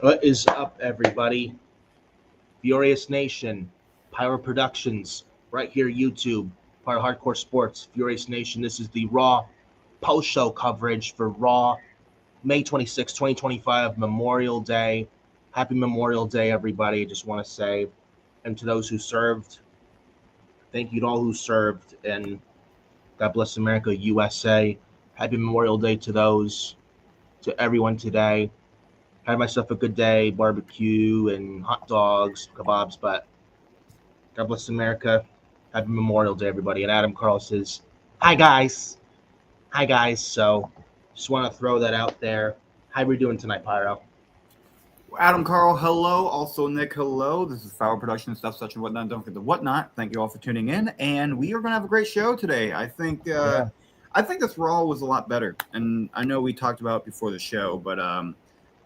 What is up, everybody? Furious Nation, Pyro Productions, right here, YouTube, part of Hardcore Sports, Furious Nation. This is the Raw post-show coverage for Raw, May 26, 2025, Memorial Day. Happy Memorial Day, everybody. I just want to say, and to those who served, thank you to all who served, and God bless America, USA. Happy Memorial Day to those, to everyone today. Had myself a good day, barbecue and hot dogs, kebabs, but God bless America. Happy Memorial Day, everybody. And Adam Carl says, hi, guys. Hi, guys. So just want to throw that out there. How are we doing tonight, Pyro? Adam Carl, hello. Also, Nick, hello. This is Phyro Production, stuff, such and whatnot. Don't forget the whatnot. Thank you all for tuning in. And we are going to have a great show today. I think this Raw was a lot better. And I know we talked about it before the show, but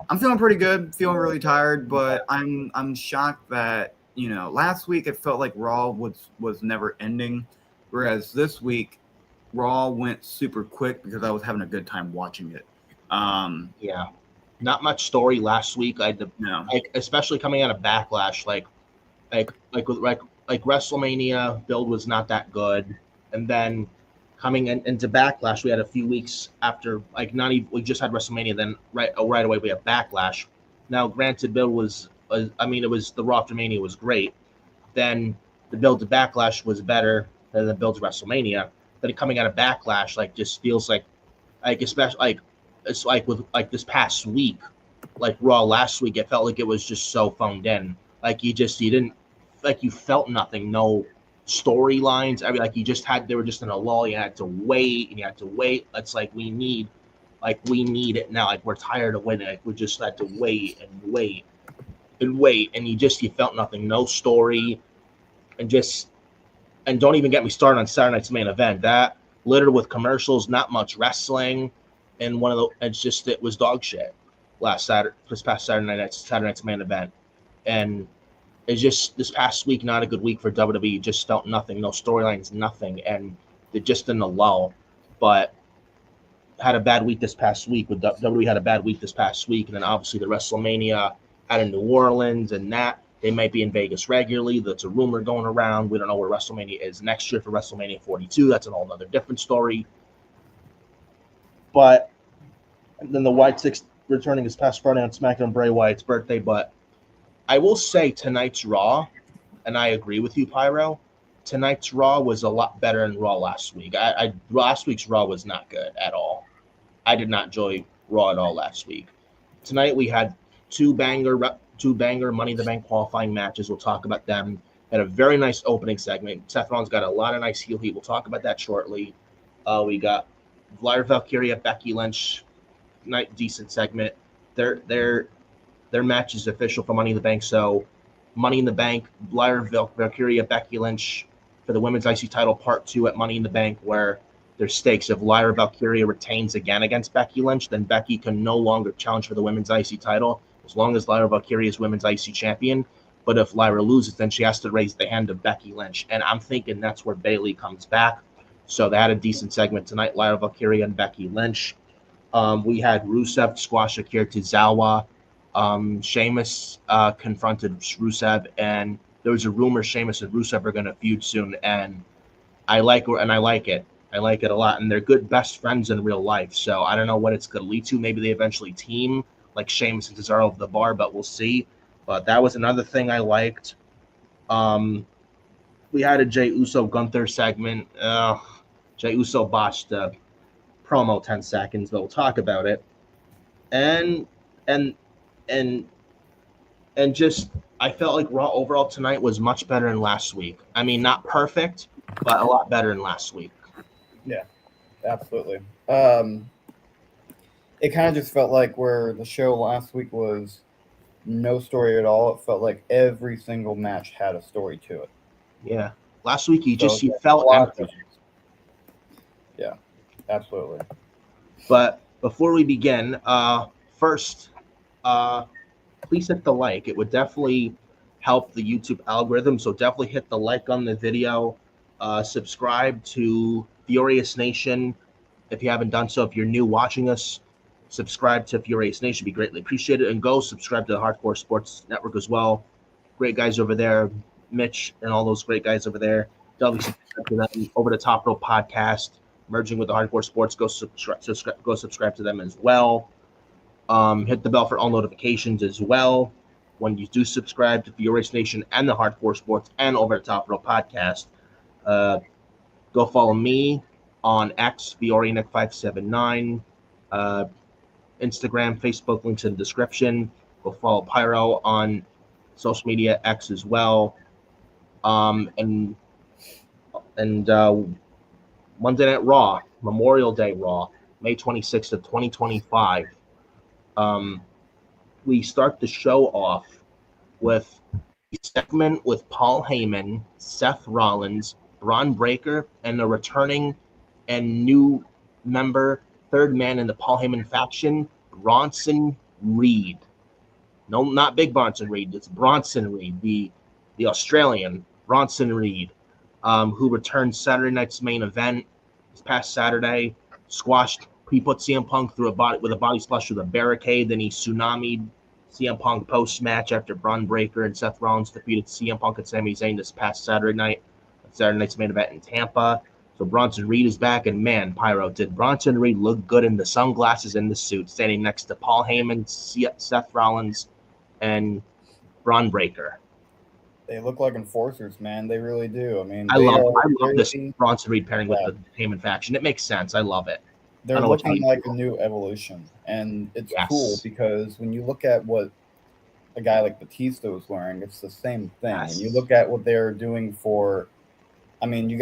I'm feeling pretty good, feeling really tired, but I'm shocked that, last week it felt like Raw was never ending, whereas this week Raw went super quick because I was having a good time watching it. Yeah. Not much story last week. Especially coming out of Backlash, like WrestleMania build was not that good, and then coming into Backlash, we had a few weeks after, we just had WrestleMania, then right away we have Backlash. Now, granted, build was, it was the Raw after Mania was great. Then the build to Backlash was better than the build to WrestleMania. But coming out of Backlash, just feels especially it's with this past week, Raw last week, it felt like it was just so phoned in. You felt nothing, no storylines. They were just in a lull. You had to wait. It's we need it now. We're tired of waiting. We just had to wait and wait and wait. And you felt nothing, no story. And don't even get me started on Saturday night's main event. That littered with commercials, not much wrestling. And it was dog shit this past Saturday night's main event. And it's just this past week, not a good week for WWE. Just felt nothing, no storylines, nothing, and they're just in a lull. But had a bad week this past week. WWE had a bad week this past week, and then obviously the WrestleMania out in New Orleans, and that they might be in Vegas regularly. That's a rumor going around. We don't know where WrestleMania is next year for WrestleMania 42. That's a whole other different story. But then the White Six returning this past Friday on SmackDown, Bray Wyatt's birthday, but I will say tonight's Raw, and I agree with you, Pyro, tonight's Raw was a lot better than Raw last week. Last week's Raw was not good at all. I did not enjoy Raw at all last week. Tonight we had two banger Money in the Bank qualifying matches. We'll talk about them. Had a very nice opening segment. Seth Rollins got a lot of nice heel heat. We'll talk about that shortly. We got Lyra Valkyria, Becky Lynch, decent segment. Their match is official for Money in the Bank. So Money in the Bank, Lyra Valkyria, Becky Lynch for the Women's IC title Part 2 at Money in the Bank, where there's stakes. If Lyra Valkyria retains again against Becky Lynch, then Becky can no longer challenge for the Women's IC title as long as Lyra Valkyria is Women's IC champion. But if Lyra loses, then she has to raise the hand of Becky Lynch. And I'm thinking that's where Bayley comes back. So they had a decent segment tonight, Lyra Valkyria and Becky Lynch. We had Rusev squash Akira Tozawa. Sheamus confronted Rusev, and there was a rumor Sheamus and Rusev are going to feud soon, and I like it. I like it a lot, and they're good best friends in real life. So I don't know what it's going to lead to. Maybe they eventually team like Sheamus and Cesaro of the Bar, but we'll see. But that was another thing I liked. We had a Jey Uso Gunther segment. Jey Uso botched the promo 10 seconds, but we'll talk about it. And just I felt like Raw overall tonight was much better than last week. Not perfect, but a lot better than last week. Yeah, absolutely. It kind of just felt like where the show last week was no story at all. It felt like every single match had a story to it. Yeah. Last week you felt empty. Yeah, absolutely. But before we begin, first, please hit the like. It would definitely help the YouTube algorithm. So definitely hit the like on the video. Subscribe to Furious Nation if you haven't done so. If you're new watching us, subscribe to Furious Nation. Be greatly appreciated. And go subscribe to the Hardcore Sports Network as well. Great guys over there, Mitch and all those great guys over there. Definitely subscribe to them. Over the Top Rope Podcast, merging with the Hardcore Sports. Go subscribe to them as well. Hit the bell for all notifications as well when you do subscribe to Furious Nation and the Hardcore Sports and Over the Top Rope Podcast. Go follow me on X, FioriNick579, Instagram, Facebook, links in the description. Go follow Phyro on social media, X as well. And Monday Night Raw, Memorial Day Raw, May 26th of 2025. We start the show off with a segment with Paul Heyman, Seth Rollins, Braun Breaker, and a returning and new member, third man in the Paul Heyman faction, Bronson Reed. No, not Big Bronson Reed. It's Bronson Reed, the Australian Bronson Reed, who returned Saturday night's main event this past Saturday. Squashed. He put CM Punk through a body splash with a barricade. Then he tsunami'd CM Punk post-match after Braun Breaker and Seth Rollins defeated CM Punk and Sami Zayn this past Saturday night's main event in Tampa. So Bronson Reed is back, and man, Pyro, did Bronson Reed look good in the sunglasses and the suit, standing next to Paul Heyman, Seth Rollins, and Braun Breaker. They look like enforcers, man. They really do. I mean, I love this Bronson Reed pairing with the Heyman faction. It makes sense. I love it. They're looking like a new evolution, and it's cool because when you look at what a guy like Batista was wearing, it's the same thing. And you look at what they're doing for, I mean, you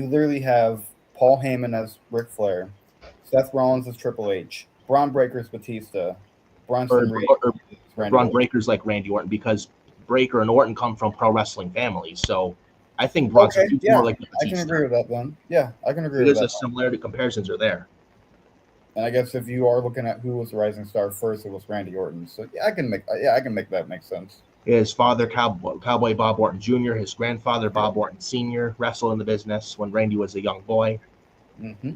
literally have Paul Heyman as Ric Flair, Seth Rollins as Triple H, Braun Breaker's Batista, Bronson Reed. Braun Breaker's like Randy Orton because Breaker and Orton come from pro wrestling families. So I think Bronson Reed's more like Batista. I can agree with that then. Yeah, I can agree with that. Because the similarity comparisons are there. And I guess if you are looking at who was the rising star first, it was Randy Orton. So I can make that make sense. His father, Cowboy Bob Orton Jr., his grandfather, Bob Orton Sr., wrestled in the business when Randy was a young boy. Mm-hmm.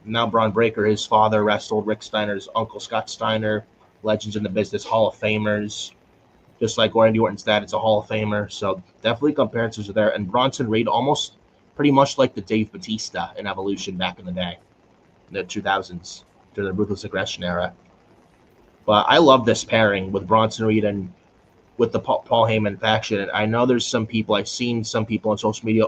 Now Braun Breaker, his father, wrestled Rick Steiner's uncle, Scott Steiner, legends in the business, Hall of Famers. Just like Randy Orton's dad, it's a Hall of Famer. So definitely comparisons are there. And Bronson Reed, almost pretty much like the Dave Batista in Evolution back in the day. The 2000s, to the Ruthless Aggression era. But I love this pairing with Bronson Reed and with the Paul Heyman faction. And I know there's I've seen some people on social media,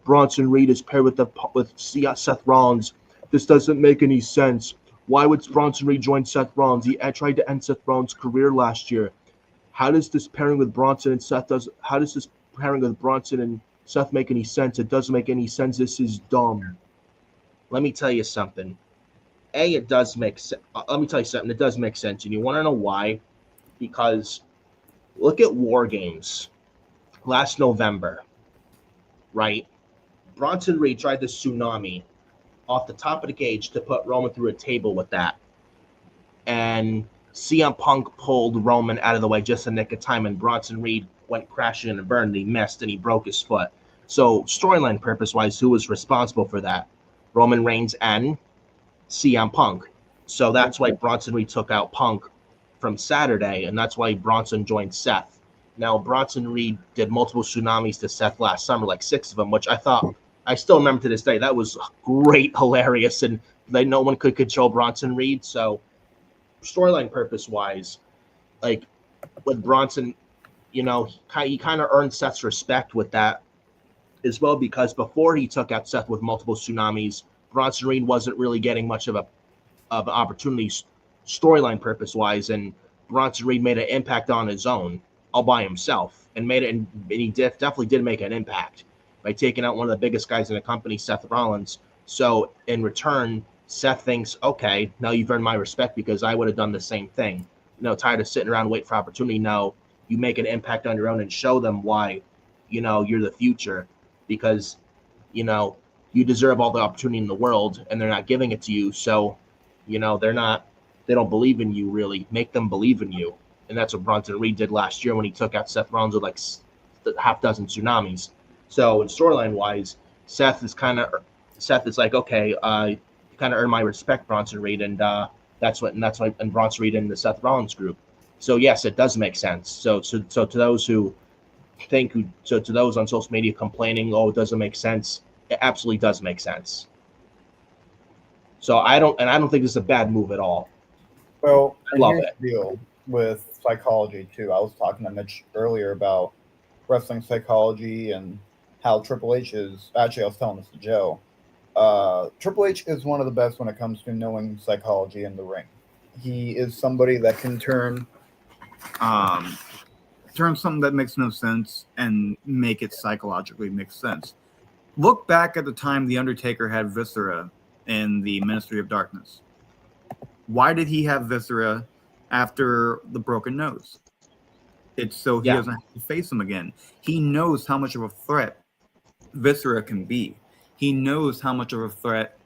Bronson Reed is paired with Seth Rollins. This doesn't make any sense. Why would Bronson Reed join Seth Rollins? He tried to end Seth Rollins' career last year. How does this pairing with Bronson and Seth make any sense? It doesn't make any sense. This is dumb. Let me tell you something. It does make sense. Let me tell you something. It does make sense. And you want to know why? Because look at War Games last November, right? Bronson Reed tried to tsunami off the top of the cage to put Roman through a table with that. And CM Punk pulled Roman out of the way just in the nick of time, and Bronson Reed went crashing and burned. He missed, and he broke his foot. So storyline purpose-wise, who was responsible for that? Roman Reigns and CM Punk. So that's why Bronson Reed took out Punk from Saturday, and that's why Bronson joined Seth. Now, Bronson Reed did multiple tsunamis to Seth last summer, like 6 of them, which I still remember to this day. That was great, hilarious, and no one could control Bronson Reed. So storyline purpose-wise, like with Bronson, he kind of earned Seth's respect with that as well, because before he took out Seth with multiple tsunamis, Bronson Reed wasn't really getting much of an opportunity storyline purpose-wise, and Bronson Reed made an impact on his own, all by himself, and he definitely did make an impact by taking out one of the biggest guys in the company, Seth Rollins. So in return, Seth thinks, okay, now you've earned my respect because I would have done the same thing. Tired of sitting around waiting for opportunity. No, you make an impact on your own and show them why, you're the future. Because, you deserve all the opportunity in the world, and they're not giving it to you. So, they don't believe in you, really. Make them believe in you. And that's what Bronson Reed did last year when he took out Seth Rollins with like half dozen tsunamis. So, in storyline-wise, Seth is like, okay, you kind of earned my respect, Bronson Reed, and That's why and Bronson Reed in the Seth Rollins group. So yes, it does make sense. So to those who to those on social media complaining, oh, it doesn't make sense. It absolutely does make sense. So I don't think it's a bad move at all. Well, I love it. The deal with psychology too. I was talking to Mitch earlier about wrestling psychology and how Triple H is. Actually, I was telling this to Joe. Triple H is one of the best when it comes to knowing psychology in the ring. He is somebody that can turn something that makes no sense and make it psychologically make sense. Look back at the time The Undertaker had Viscera in the Ministry of Darkness. Why did he have Viscera after the broken nose? It's so he doesn't have to face him again. He knows how much of a threat Viscera can be. He knows how much of a threat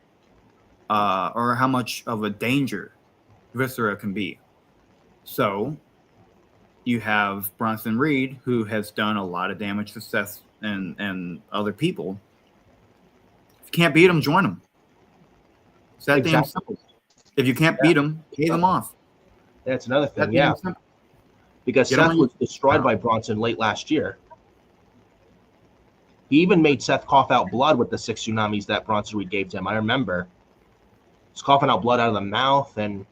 or how much of a danger Viscera can be. So you have Bronson Reed, who has done a lot of damage to Seth and other people. If you can't beat him, join him. It's that damn simple. If you can't beat them, pay them off. That's another thing, because Seth was destroyed by Bronson late last year. He even made Seth cough out blood with the 6 tsunamis that Bronson Reed gave to him. I remember. He's coughing out blood out of the mouth, and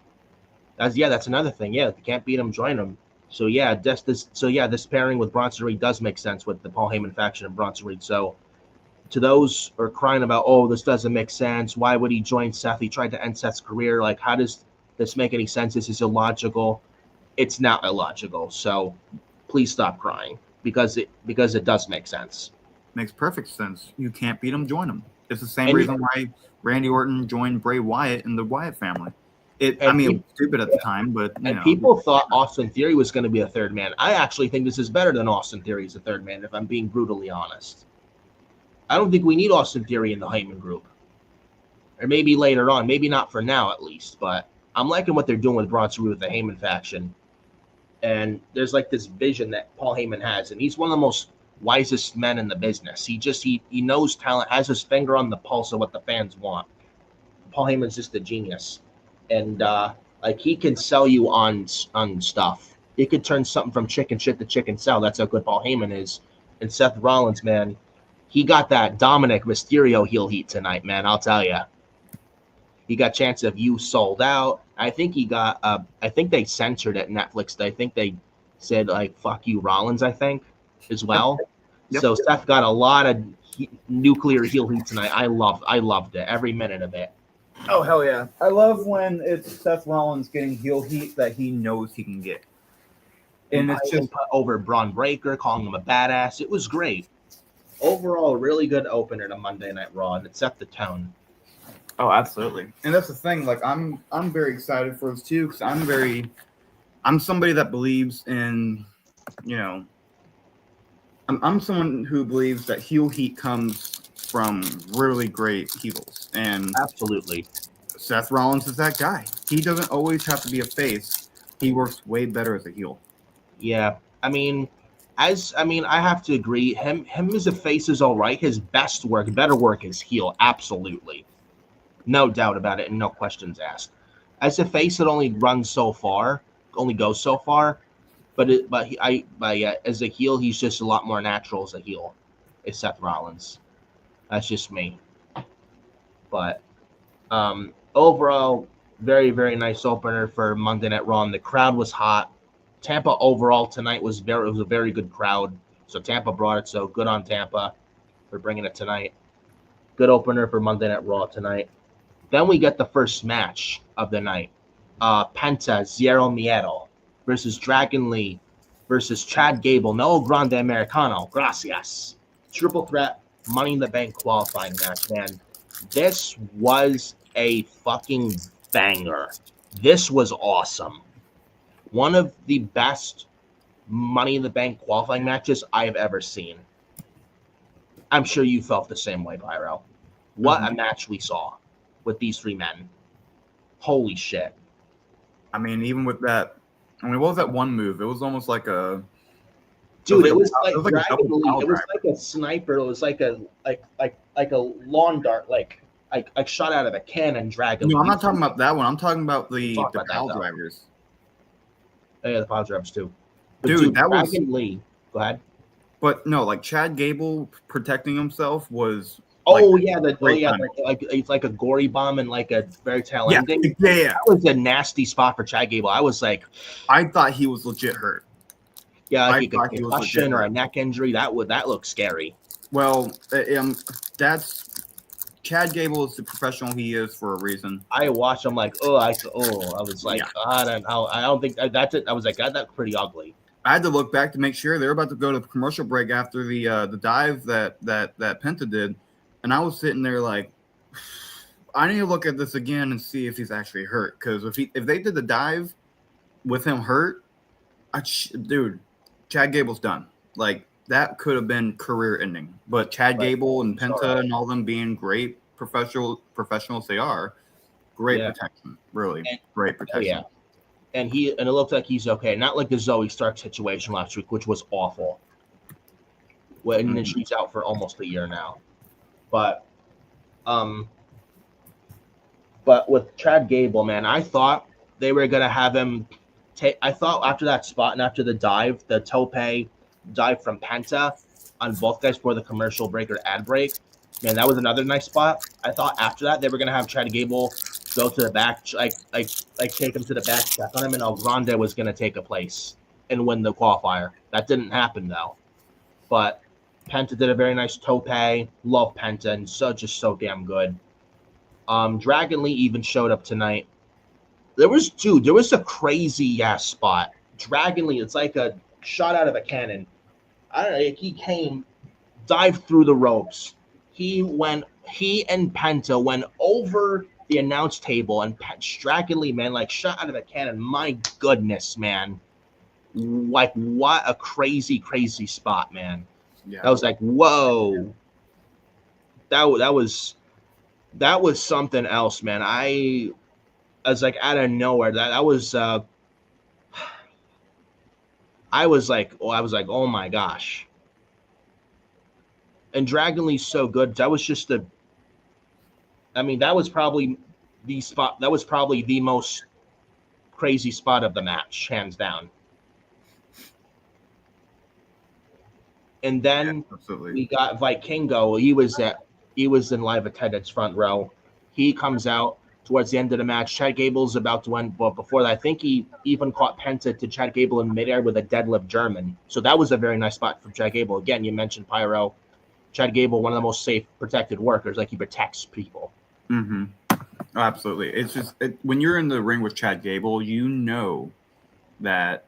that's another thing. Yeah, if you can't beat him, join him. So this pairing with Bronson Reed does make sense with the Paul Heyman faction and Bronson Reed. So to those who are crying about, oh, this doesn't make sense. Why would he join Seth? He tried to end Seth's career. Like, how does this make any sense? This is illogical. It's not illogical. So please stop crying because it does make sense. Makes perfect sense. You can't beat him, join him. It's the same reason why Randy Orton joined Bray Wyatt in the Wyatt family. It was stupid at the time, but people thought Austin Theory was going to be a third man. I actually think this is better than Austin Theory as a third man, if I'm being brutally honest. I don't think we need Austin Theory in the Heyman group. Or maybe later on. Maybe not for now, at least. But I'm liking what they're doing with Bronson Reed with the Heyman faction. And there's like this vision that Paul Heyman has. And he's one of the most wisest men in the business. He knows talent, has his finger on the pulse of what the fans want. Paul Heyman's just a genius. And he can sell you on stuff. He could turn something from chicken shit to chicken sell. That's how good Paul Heyman is. And Seth Rollins, man, he got that Dominic Mysterio heel heat tonight, man. I'll tell you. He got chance of you sold out. I think he got. I think they censored it Netflix. I think they said like "fuck you, Rollins." I think as well. Yep. So Seth got a lot of nuclear heel heat tonight. I loved it, every minute of it. Oh hell yeah! I love when it's Seth Rollins getting heel heat that he knows he can get, and it's just put over Braun Breaker, calling him a badass. It was great. Overall, a really good opener to Monday Night Raw, and it set the tone. Oh, absolutely. And that's the thing. Like, I'm very excited for this too, because I'm somebody that believes in, I'm someone who believes that heel heat comes from really great heels, and absolutely, Seth Rollins is that guy. He doesn't always have to be a face. He works way better as a heel. Yeah, I have to agree. Him as a face is all right. His better work is heel. Absolutely, no doubt about it, and no questions asked. As a face, it only goes so far. But as a heel, he's just a lot more natural as a heel. Is Seth Rollins. That's just me. But overall, very, very nice opener for Monday Night Raw. And the crowd was hot. Tampa overall tonight was a very good crowd. So Tampa brought it. So good on Tampa for bringing it tonight. Good opener for Monday Night Raw tonight. Then we get the first match of the night. Penta Zero Miedo versus Dragon Lee versus Chad Gable. No Grande Americano. Gracias. Triple threat Money in the Bank qualifying match, man. This was a fucking banger. This was awesome. One of the best Money in the Bank qualifying matches I have ever seen. I'm sure you felt the same way, Phyro. What a match we saw with these three men. Holy shit. I mean, even with that, what was that one move? It was almost like a... Dude, it was like a sniper. It was like a lawn dart. Like like shot out of a cannon. Dragon. No, I'm not talking about that one. I'm talking about the pile that, drivers. Oh, yeah, the pile drivers too. But Dude, that was Dragon Lee. Go ahead. But no, like Chad Gable protecting himself was. Like it's like a gory bomb and like a very tail ending. Yeah, that was a nasty spot for Chad Gable. I was like, I thought he was legit hurt. Yeah, like a concussion or a neck injury. That looked scary. Well, that's Chad Gable is the professional he is for a reason. I watched him like, I was like, I don't think that's it. I was like, God, that's pretty ugly. I had to look back to make sure they were about to go to commercial break after the dive that Penta did, and I was sitting there like, I need to look at this again and see if he's actually hurt. Because if they did the dive with him hurt, dude, Chad Gable's done. Like that could have been career ending. But Chad Gable and Penta and all them being great professionals they are, great protection, really great protection. And it looks like he's okay. Not like the Zoe Stark situation last week, which was awful. When she's out for almost a year now. But with Chad Gable, man, I thought they were gonna have him take. I thought after that spot and after the dive, the tope dive from Penta on both guys for the commercial break or ad break, man, that was another nice spot. I thought after that they were gonna have Chad Gable go to the back, like take him to the back, check on him, and El Grande was gonna take a place and win the qualifier. That didn't happen though. But Penta did a very nice tope. Love Penta, and just so damn good. Dragon Lee even showed up tonight. There was a crazy ass spot. Dragon Lee, it's like a shot out of a cannon. I don't know. He came, dived through the ropes. He and Penta went over the announce table, and Dragon Lee, man, like shot out of a cannon. My goodness, man. Like what a crazy spot, man. Yeah. I was like, whoa. That was something else, man. I was like out of nowhere. That was I was like, oh my gosh. And Dragon Lee's so good. That was just that was probably the spot. That was probably the most crazy spot of the match, hands down. And then we got Vikingo. He was in live attendance, front row. He comes out towards the end of the match. Chad Gable's about to win, but before that, I think he even caught Penta to Chad Gable in midair with a deadlift German. So that was a very nice spot from Chad Gable. Again, you mentioned Phyro. Chad Gable, one of the most safe, protected workers. Like he protects people. Mm-hmm. Oh, absolutely. It's just when you're in the ring with Chad Gable, you know that.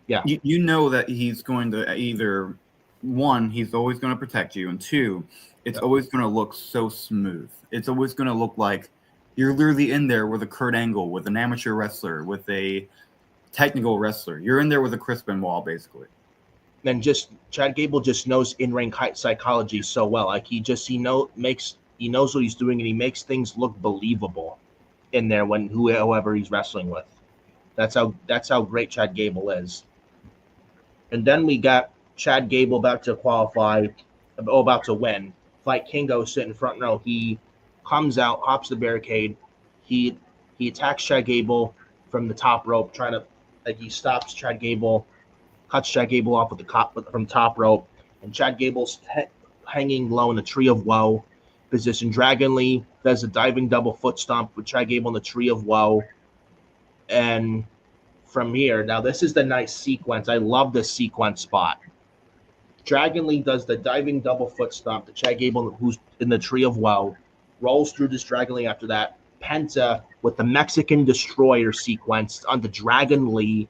Yeah. You know that he's going to either one, he's always going to protect you, and two, it's always going to look so smooth. It's always going to look like you're literally in there with a Kurt Angle, with an amateur wrestler, with a technical wrestler. You're in there with a Chris Benoit, basically. And just Chad Gable just knows in-ring psychology so well. Like he knows what he's doing, and he makes things look believable in there when whoever he's wrestling with. That's how great Chad Gable is. And then we got Chad Gable about to qualify, about to win. Fight Kingo sitting front row. He comes out, hops the barricade. He attacks Chad Gable from the top rope, he stops Chad Gable, cuts Chad Gable off with from top rope, and Chad Gable's hanging low in the Tree of Woe position. Dragon Lee does a diving double foot stomp with Chad Gable in the Tree of Woe, and from here, now this is the nice sequence. I love this sequence spot. Dragon Lee does the diving double foot stomp to Chad Gable, who's in the Tree of Woe, rolls through this Dragon Lee after that. Penta with the Mexican Destroyer sequence onto Dragon Lee.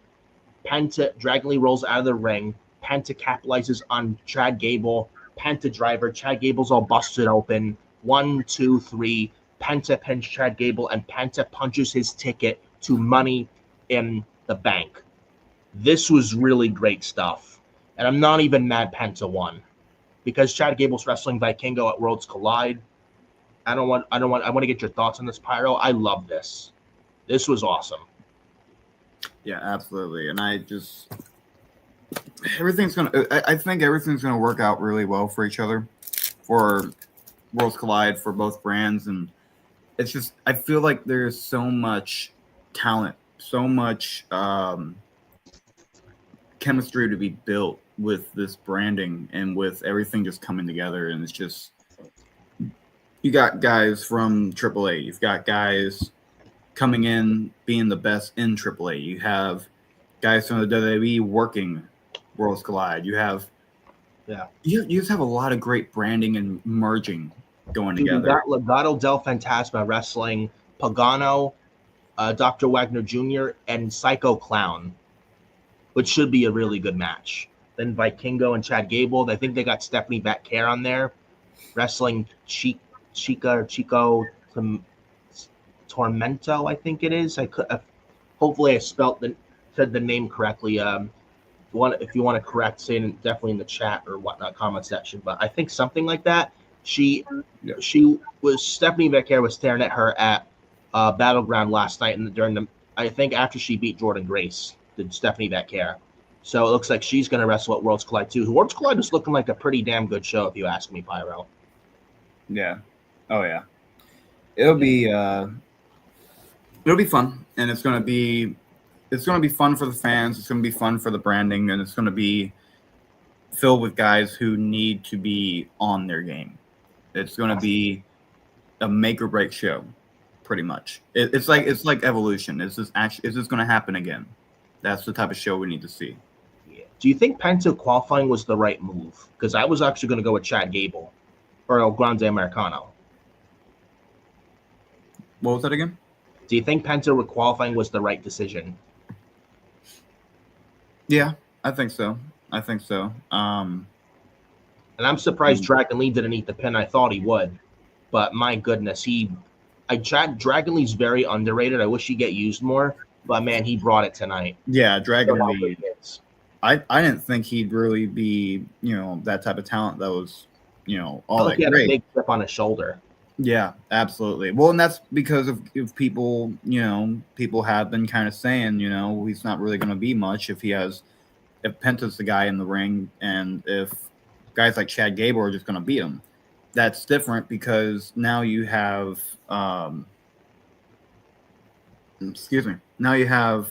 Dragon Lee rolls out of the ring. Penta capitalizes on Chad Gable. Penta driver. Chad Gable's all busted open. 1, 2, 3. Penta pins Chad Gable, and Penta punches his ticket to Money in the Bank. This was really great stuff. And I'm not even mad Penta won, because Chad Gable's wrestling Vikingo at Worlds Collide. I want to get your thoughts on this, Pyro. I love this. This was awesome. Yeah, absolutely. And I think everything's gonna work out really well for each other. For Worlds Collide for both brands, and it's just I feel like there's so much talent, so much chemistry to be built with this branding and with everything just coming together, and it's just you got guys from AAA, you've got guys coming in being the best in AAA, you have guys from the WWE working Worlds Collide, you you just have a lot of great branding and merging going together. You got Legado del Fantasma wrestling Pagano, Dr. Wagner Jr., and Psycho Clown, which should be a really good match. Then Vikingo and Chad Gable. I think they got Stephanie Batcare on there wrestling Chico Tormento, I think it is. Hopefully I said the name correctly. If you want to correct, say it definitely in the chat or whatnot comment section. But I think something like that. Stephanie Batcare was staring at her at Battleground last night, and I think after she beat Jordan Grace, did Stephanie Batcare. So it looks like she's going to wrestle at Worlds Collide too. Worlds Collide is looking like a pretty damn good show, if you ask me, Phyro. Yeah. Oh yeah. It'll be fun, and it's gonna be fun for the fans. It's gonna be fun for the branding, and it's gonna be filled with guys who need to be on their game. It's gonna be a make or break show, pretty much. It's like Evolution. Is this gonna happen again? That's the type of show we need to see. Yeah. Do you think Penta qualifying was the right move? Because I was actually going to go with Chad Gable or El Grande Americano. What was that again? Do you think Penta qualifying was the right decision? Yeah, I think so. And I'm surprised Dragon Lee didn't eat the pin. I thought he would, but my goodness, Dragon Lee's very underrated. I wish he'd get used more, but man, he brought it tonight. Yeah, Dragon Lee. I didn't think he'd really be, that type of talent that was, all that he had great. A big chip on his shoulder. Yeah, absolutely. Well, and that's because of people, people have been kind of saying, he's not really going to be much if Penta's the guy in the ring, and if guys like Chad Gable are just going to beat him. That's different because now you have, now you have,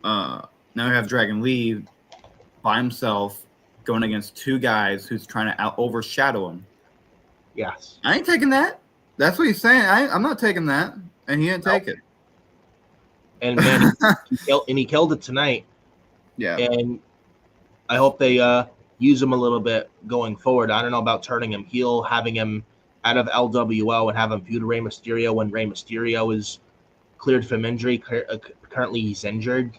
now you have Dragon Lee by himself going against two guys who's trying to overshadow him. Yes. I ain't taking that. That's what he's saying. I'm not taking that. And he didn't take it. And man, he killed it tonight. Yeah. And I hope they use him a little bit going forward. I don't know about turning him heel, having him out of LWO and have him feud Rey Mysterio when Rey Mysterio is cleared from injury. Currently he's injured,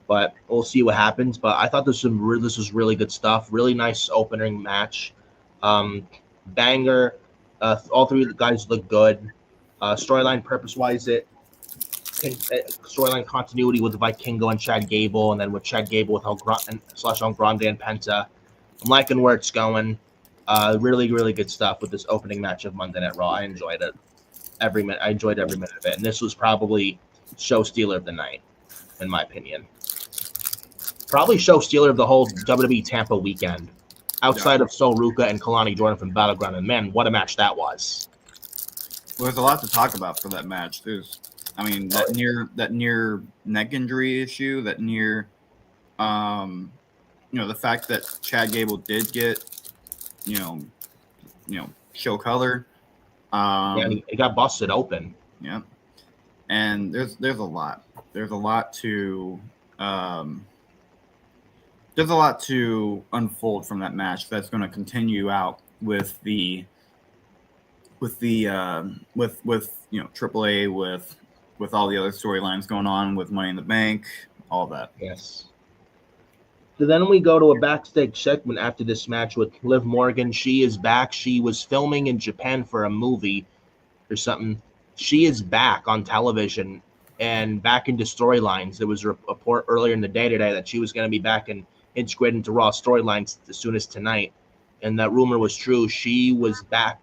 but we'll see what happens. But I thought this was really good stuff. Really nice opening match. Banger. All three of the guys look good. Storyline purpose-wise, storyline continuity with Vikingo and Chad Gable, and then with Chad Gable with El Grande and Penta. I'm liking where it's going. Really, really good stuff with this opening match of Monday Night Raw. I enjoyed it. I enjoyed every minute of it. And this was probably show stealer of the night, in my opinion. Probably show stealer of the whole WWE Tampa weekend, outside of Sol Ruka and Kalani Jordan from Battleground. And man, what a match that was. Well, there's a lot to talk about for that match. That near neck injury issue, that near, the fact that Chad Gable did get, show color. It got busted open. Yeah, and there's a lot. There's a lot to unfold from that match that's going to continue out with AAA, with all the other storylines going on with Money in the Bank, all that. Yes. So then we go to a backstage segment after this match with Liv Morgan. She is back. She was filming in Japan for a movie or something. She is back on television and back into storylines. There was a report earlier in the day today that she was going to be back and integrated into Raw storylines as soon as tonight. And that rumor was true. She was back.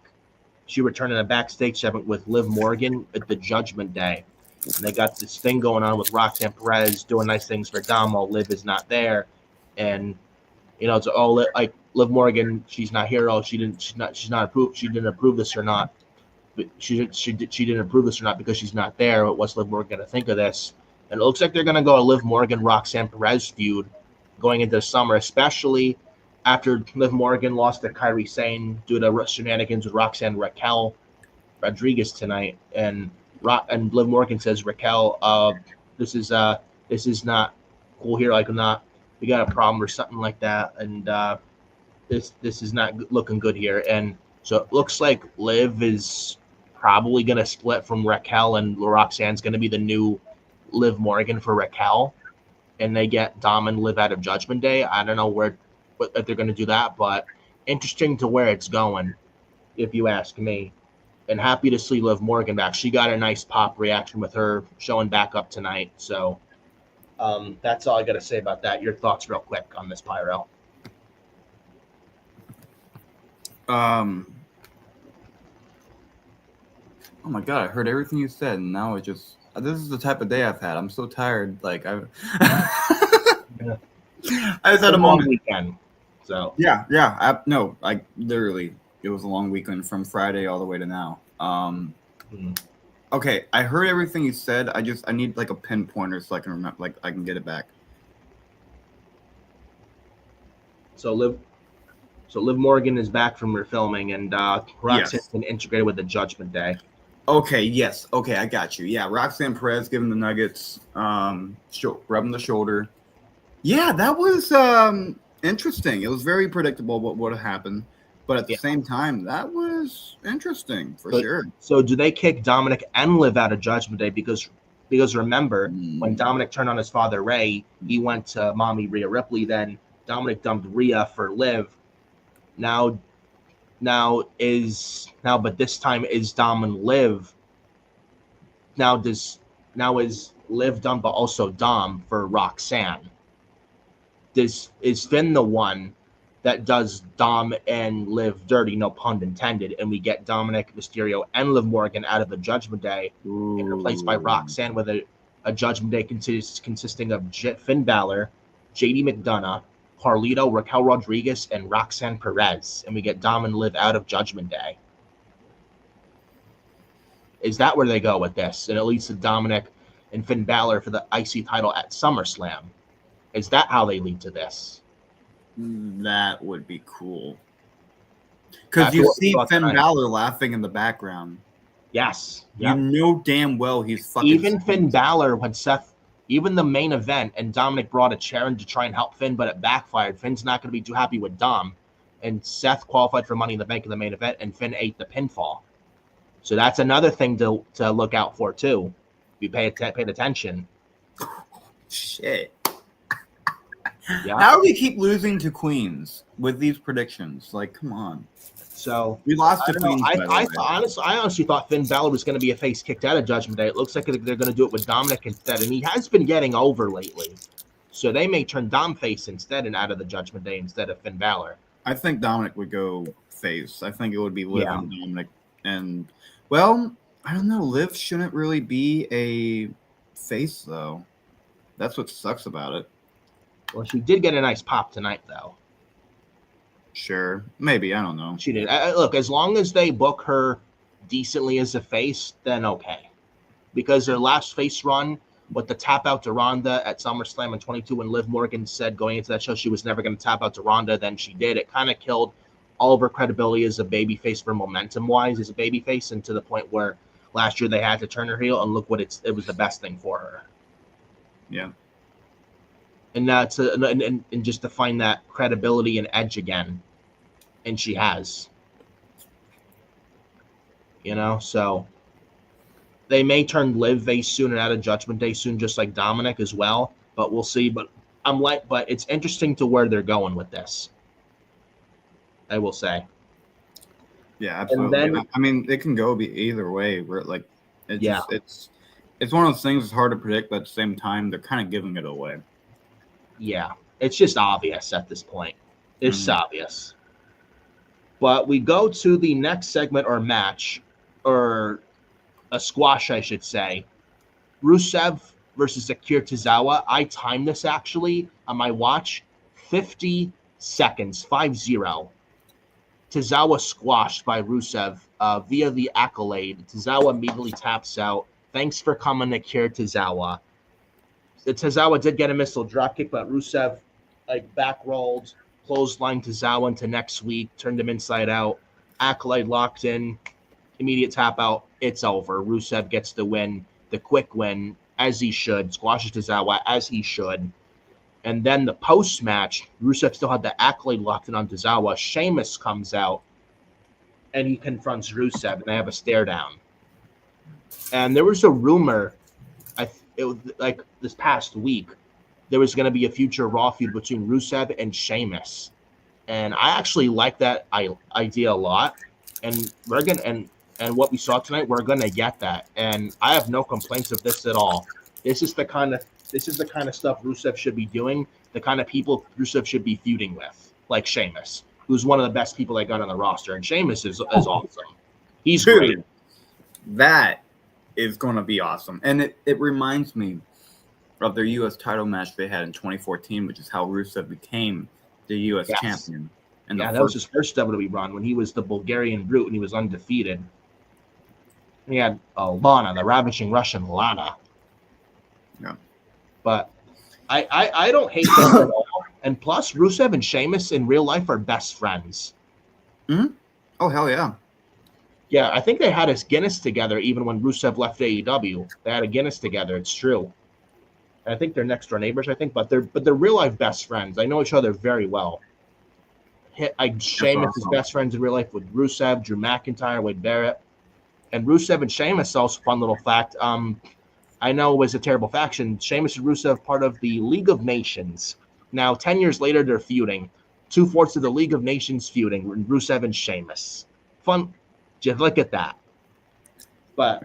She returned in a backstage segment with Liv Morgan at the Judgment Day. And they got this thing going on with Roxanne Perez doing nice things for Dom while Liv is not there. And, It's like Liv Morgan, she's not here. Oh, she's not approved. She didn't approve this or not. But she didn't approve this or not because she's not there. What's Liv Morgan going to think of this? And it looks like they're going to go a Liv Morgan Roxanne Perez feud going into the summer, especially after Liv Morgan lost to Kairi Sane due to shenanigans with Roxanne Raquel Rodriguez tonight, and Liv Morgan says, Raquel, this is not cool here. Like, we got a problem or something like that, and this is not looking good here. And so it looks like Liv is probably going to split from Raquel, and Roxanne's going to be the new Liv Morgan for Raquel, and they get Dom and Liv out of Judgment Day. I don't know if they're going to do that, but interesting to where it's going, if you ask me. And happy to see Liv Morgan back. She got a nice pop reaction with her showing back up tonight. So that's all I got to say about that. Your thoughts real quick on this, Phyro. Oh my God, I heard everything you said, and now this is the type of day I've had. I'm so tired. Like I just had a moment. Weekend. So yeah. I literally, it was a long weekend from Friday all the way to now. Okay, I heard everything you said. I need like a pinpointer so I can remember, like I can get it back. So Liv Morgan is back from her filming, and Roxanne's been integrated with the Judgment Day. Okay, yes. Okay, I got you. Yeah, Roxanne Perez giving the Nuggets, rubbing the shoulder. Yeah, that was interesting. It was very predictable what would have happened, but at the same time, that was interesting for sure. So do they kick Dominic and Liv out of Judgment Day? Because remember, when Dominic turned on his father Ray, he went to mommy Rhea Ripley. Then Dominic dumped Rhea for Liv. But this time is Dom and Liv. Now is Liv done, but also Dom for Roxanne. Is Finn the one that does Dom and Liv dirty, no pun intended, and we get Dominic Mysterio and Liv Morgan out of the Judgment Day and replaced by Roxanne with a Judgment Day consisting of Finn Balor, JD McDonough, Carlito, Raquel Rodriguez, and Roxanne Perez, and we get Dom and Liv out of Judgment Day. Is that where they go with this? And it leads to Dominic and Finn Balor for the IC title at SummerSlam. Is that how they lead to this? That would be cool. Because you see Finn Balor laughing in the background. Yes. You know damn well he's fucking... Even Finn Balor, when even the main event, and Dominic brought a chair in to try and help Finn, but it backfired. Finn's not going to be too happy with Dom. And Seth qualified for Money in the Bank in the main event, and Finn ate the pinfall. So that's another thing to look out for, too. If you paid attention. Shit. Yeah. How do we keep losing to Queens with these predictions? Like, come on. So we lost to Queens. I honestly thought Finn Balor was going to be a face kicked out of Judgment Day. It looks like they're going to do it with Dominic instead, and he has been getting over lately. So they may turn Dom face instead and out of the Judgment Day instead of Finn Balor. I think Dominic would go face. I think it would be Liv and Dominic. And, well, I don't know. Liv shouldn't really be a face, though. That's what sucks about it. Well, she did get a nice pop tonight, though. Sure. Maybe. I don't know. She did. Look, as long as they book her decently as a face, then okay. Because their last face run with the tap out to Ronda at SummerSlam in 22, when Liv Morgan said going into that show she was never going to tap out to Ronda, then she did. It kind of killed all of her credibility as a babyface for momentum-wise as a babyface, and to the point where last year they had to turn her heel, and look what it was the best thing for her. Yeah. And that's and just to find that credibility and edge again, and she has. So they may turn Liv face soon and out of Judgment Day soon, just like Dominic as well. But we'll see. But it's interesting to where they're going with this. I will say. Yeah, absolutely. And then, I mean, it can go either way. Where it's one of those things that's hard to predict, but at the same time, they're kind of giving it away. Yeah, it's just obvious at this point. It's obvious. But we go to the next segment or match, or a squash, I should say. Rusev versus Akira Tozawa. I timed this actually on my watch. 50 seconds, 5-0. Tozawa squashed by Rusev via the accolade. Tozawa immediately taps out. Thanks for coming, Akira Tozawa. Tozawa did get a missile dropkick, but Rusev back rolled, clothesline Tozawa into next week, turned him inside out. Accolade locked in, immediate tap out. It's over. Rusev gets the win, the quick win, as he should. Squashes Tozawa as he should. And then the post match, Rusev still had the accolade locked in on Tozawa. Sheamus comes out and he confronts Rusev, and they have a stare down. And there was a rumor, it was like this past week, there was going to be a future Raw feud between Rusev and Sheamus, and I actually like that idea a lot. And we're gonna and what we saw tonight, we're gonna get that, and I have no complaints of this at all. This is the kind of stuff Rusev should be doing. The kind of people Rusev should be feuding with, like Sheamus, who's one of the best people they got on the roster, and Sheamus is awesome. He's great. That is going to be awesome. And it reminds me of their U.S. title match they had in 2014, which is how Rusev became the U.S. champion. And that was his first WWE run when he was the Bulgarian Brute and he was undefeated. And he had Lana, the ravishing Russian Lana. Yeah. But I don't hate that at all. And plus, Rusev and Sheamus in real life are best friends. Mm-hmm. Oh, hell yeah. Yeah, I think they had a Guinness together even when Rusev left AEW. They had a Guinness together. It's true. And I think they're next door neighbors. But they're real life best friends. I know each other very well. Sheamus is best friends in real life with Rusev, Drew McIntyre, Wade Barrett, and Rusev and Sheamus. Also, fun little fact. I know it was a terrible faction. Sheamus and Rusev part of the League of Nations. Now, 10 years later, they're feuding. 2/4 of the League of Nations feuding. Rusev and Sheamus. Fun. Just look at that. But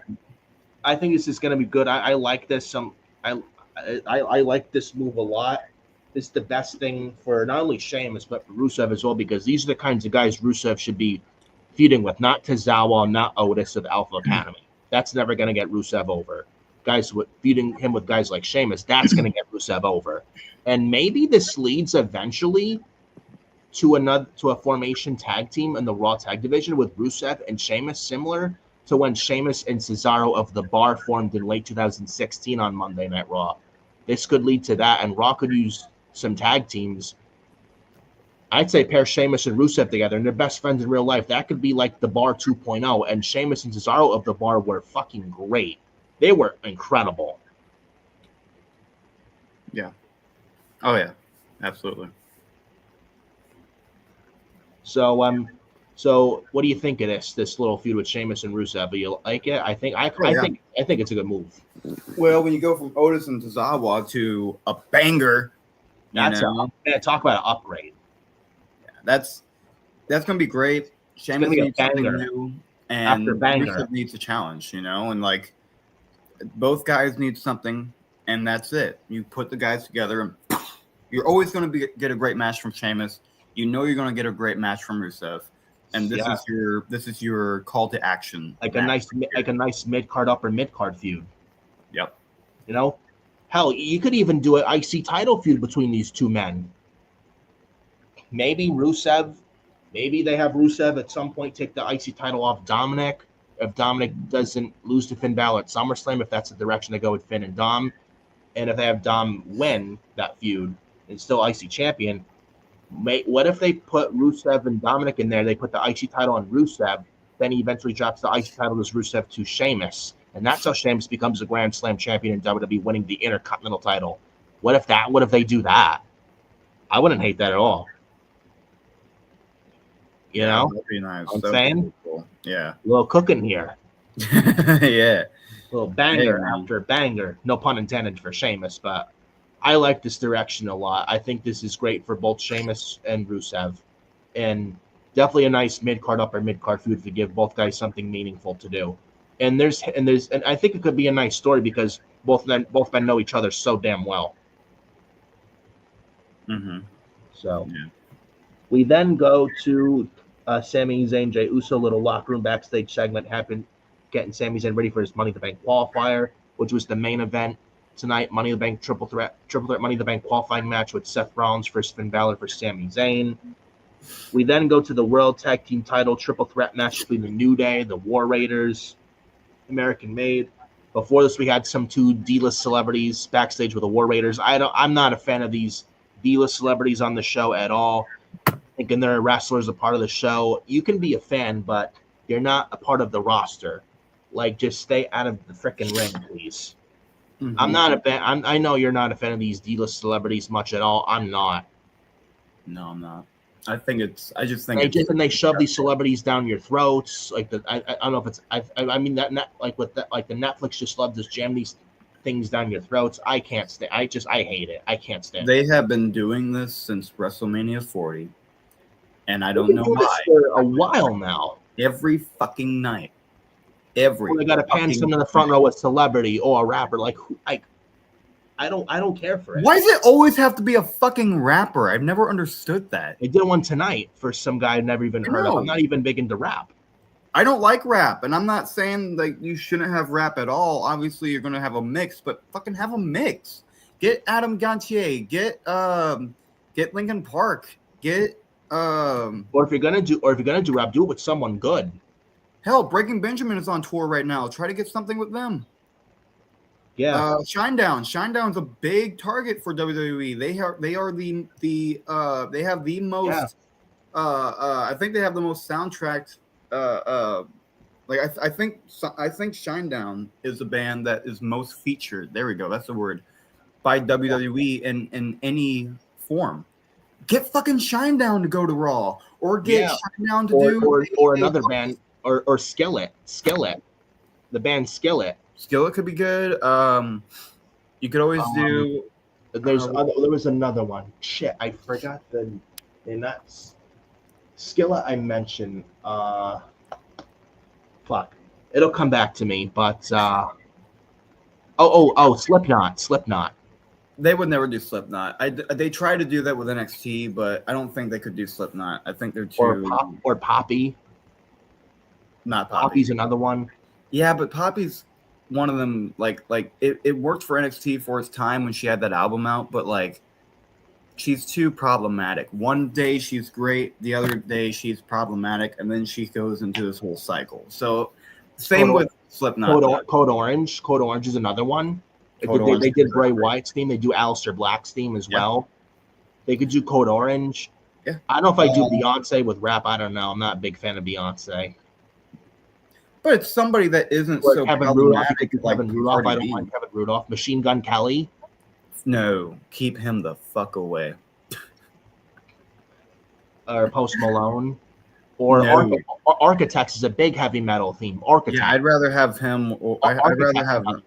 I think this is going to be good. I like this. I like this move a lot. This is the best thing for not only Sheamus, but for Rusev as well, because these are the kinds of guys Rusev should be feuding with, not Tozawa, not Otis of Alpha Academy. That's never going to get Rusev over. Feuding him with guys like Sheamus, that's going to get Rusev over. And maybe this leads eventually to a formation tag team in the Raw tag division with Rusev and Sheamus, similar to when Sheamus and Cesaro of the Bar formed in late 2016 on Monday Night Raw. This could lead to that, and Raw could use some tag teams. I'd say pair Sheamus and Rusev together, and they're best friends in real life. That could be like the Bar 2.0, and Sheamus and Cesaro of the Bar were fucking great. They were incredible. Yeah. Oh, yeah. Absolutely. So what do you think of this little feud with Sheamus and Rusev? Do you like it? I think it's a good move. Well, when you go from Otis and Tozawa to a banger, talk about an upgrade. Yeah, that's gonna be great. Sheamus needs something new, and Rusev needs a challenge, and like both guys need something, and that's it. You put the guys together, and you're always going to get a great match from Sheamus. You're going to get a great match from Rusev, and this is your call to action. Like a nice mid card upper mid card feud. Yep. Hell, you could even do an IC title feud between these two men. Maybe they have Rusev at some point take the IC title off Dominic. If Dominic doesn't lose to Finn Balor at SummerSlam, if that's the direction they go with Finn and Dom, and if they have Dom win that feud and still IC champion, what if they put Rusev and Dominic in there? They put the IC title on Rusev, then he eventually drops the IC title as Rusev to Sheamus, and that's how Sheamus becomes a Grand Slam champion in WWE, winning the Intercontinental title. What if they do that? I wouldn't hate that at all. That'd be nice. I'm saying? Cool. Yeah. A little cooking here. Yeah. A little banger after banger. No pun intended for Sheamus, but I like this direction a lot. I think this is great for both Sheamus and Rusev. And definitely a nice mid-card upper mid-card feud to give both guys something meaningful to do. And I think it could be a nice story because both men know each other so damn well. Mm-hmm. So we then go to Sami Zayn, Jey Uso, little locker room backstage segment happened, getting Sami Zayn ready for his Money in the Bank qualifier, which was the main event. tonight, Money in the Bank triple threat Money in the Bank qualifying match with Seth Rollins versus Finn Balor versus Sami Zayn. We then go to the World Tag Team Title triple threat match between the New Day, the War Raiders, American Made. Before this, we had some two D-list celebrities backstage with the War Raiders. I'm not a fan of these D-list celebrities on the show at all. Thinking they're wrestlers, a part of the show. You can be a fan, but you're not a part of the roster. Like, just stay out of the freaking ring, please. Mm-hmm. I'm not a fan. I know you're not a fan of these D-list celebrities much at all. I'm not. No, I'm not. I just think they shove these celebrities down your throats. Like I don't know if it's I mean that like with that, like the Netflix just love to jam these things down your throats. I can't stand. I hate it. I can't stand. They have been doing this since WrestleMania 40, and I don't know why. For a while now. Every fucking night. They got to pan someone in the front row, a celebrity or a rapper. Like I don't care for it. Why does it always have to be a fucking rapper? I've never understood that. They did one tonight for some guy I've never even heard of. I'm not even big into rap. I don't like rap, and I'm not saying like you shouldn't have rap at all. Obviously, you're gonna have a mix, but fucking have a mix. Get Adam Gontier, get Linkin Park, get Or if you're gonna do rap, do it with someone good. Hell, Breaking Benjamin is on tour right now. Try to get something with them. Yeah, Shinedown. Shinedown's a big target for WWE. They have the most. I think they have the most soundtracked. I think Shinedown is the band that is most featured. There we go. That's the word by WWE in any form. Get fucking Shinedown to go to Raw, or get Shinedown to or another band, or Skillet. The band Skillet. Skillet could be good. You could always do. There was another one. Shit, I forgot the name. That's Skillet. I mentioned. Fuck, it'll come back to me. But Slipknot. They would never do Slipknot. They try to do that with NXT, but I don't think they could do Slipknot. I think they're too. Or Poppy. Not Poppy. Poppy's another one. Yeah, but Poppy's one of them. Like it worked for NXT for its time when she had that album out, but like she's too problematic. One day she's great, the other day she's problematic, and then she goes into this whole cycle. So same with Slipknot. Code Orange. Code Orange is another one. They did Bray Wyatt's theme. They do Aleister Black's theme as well. They could do Code Orange. Yeah. I don't know if I do Beyonce with rap. I don't know. I'm not a big fan of Beyonce. But it's somebody that isn't so Kevin Rudolph. Kevin Rudolph. I don't like Kevin Rudolph. Machine Gun Kelly. No, keep him the fuck away. Or Post Malone. Or Architects is a big heavy metal theme. Architects. Yeah, I'd rather have him. I'd rather have one.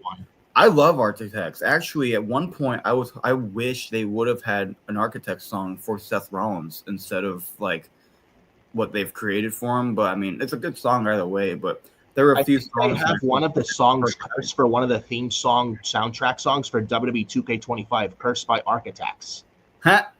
I love Architects. Actually, at one point, I wish they would have had an Architects song for Seth Rollins instead of like what they've created for him. But I mean, it's a good song either way. But there were a few songs. They have one of the songs cursed for one of the theme song soundtrack songs for WWE 2K25, cursed by Architects.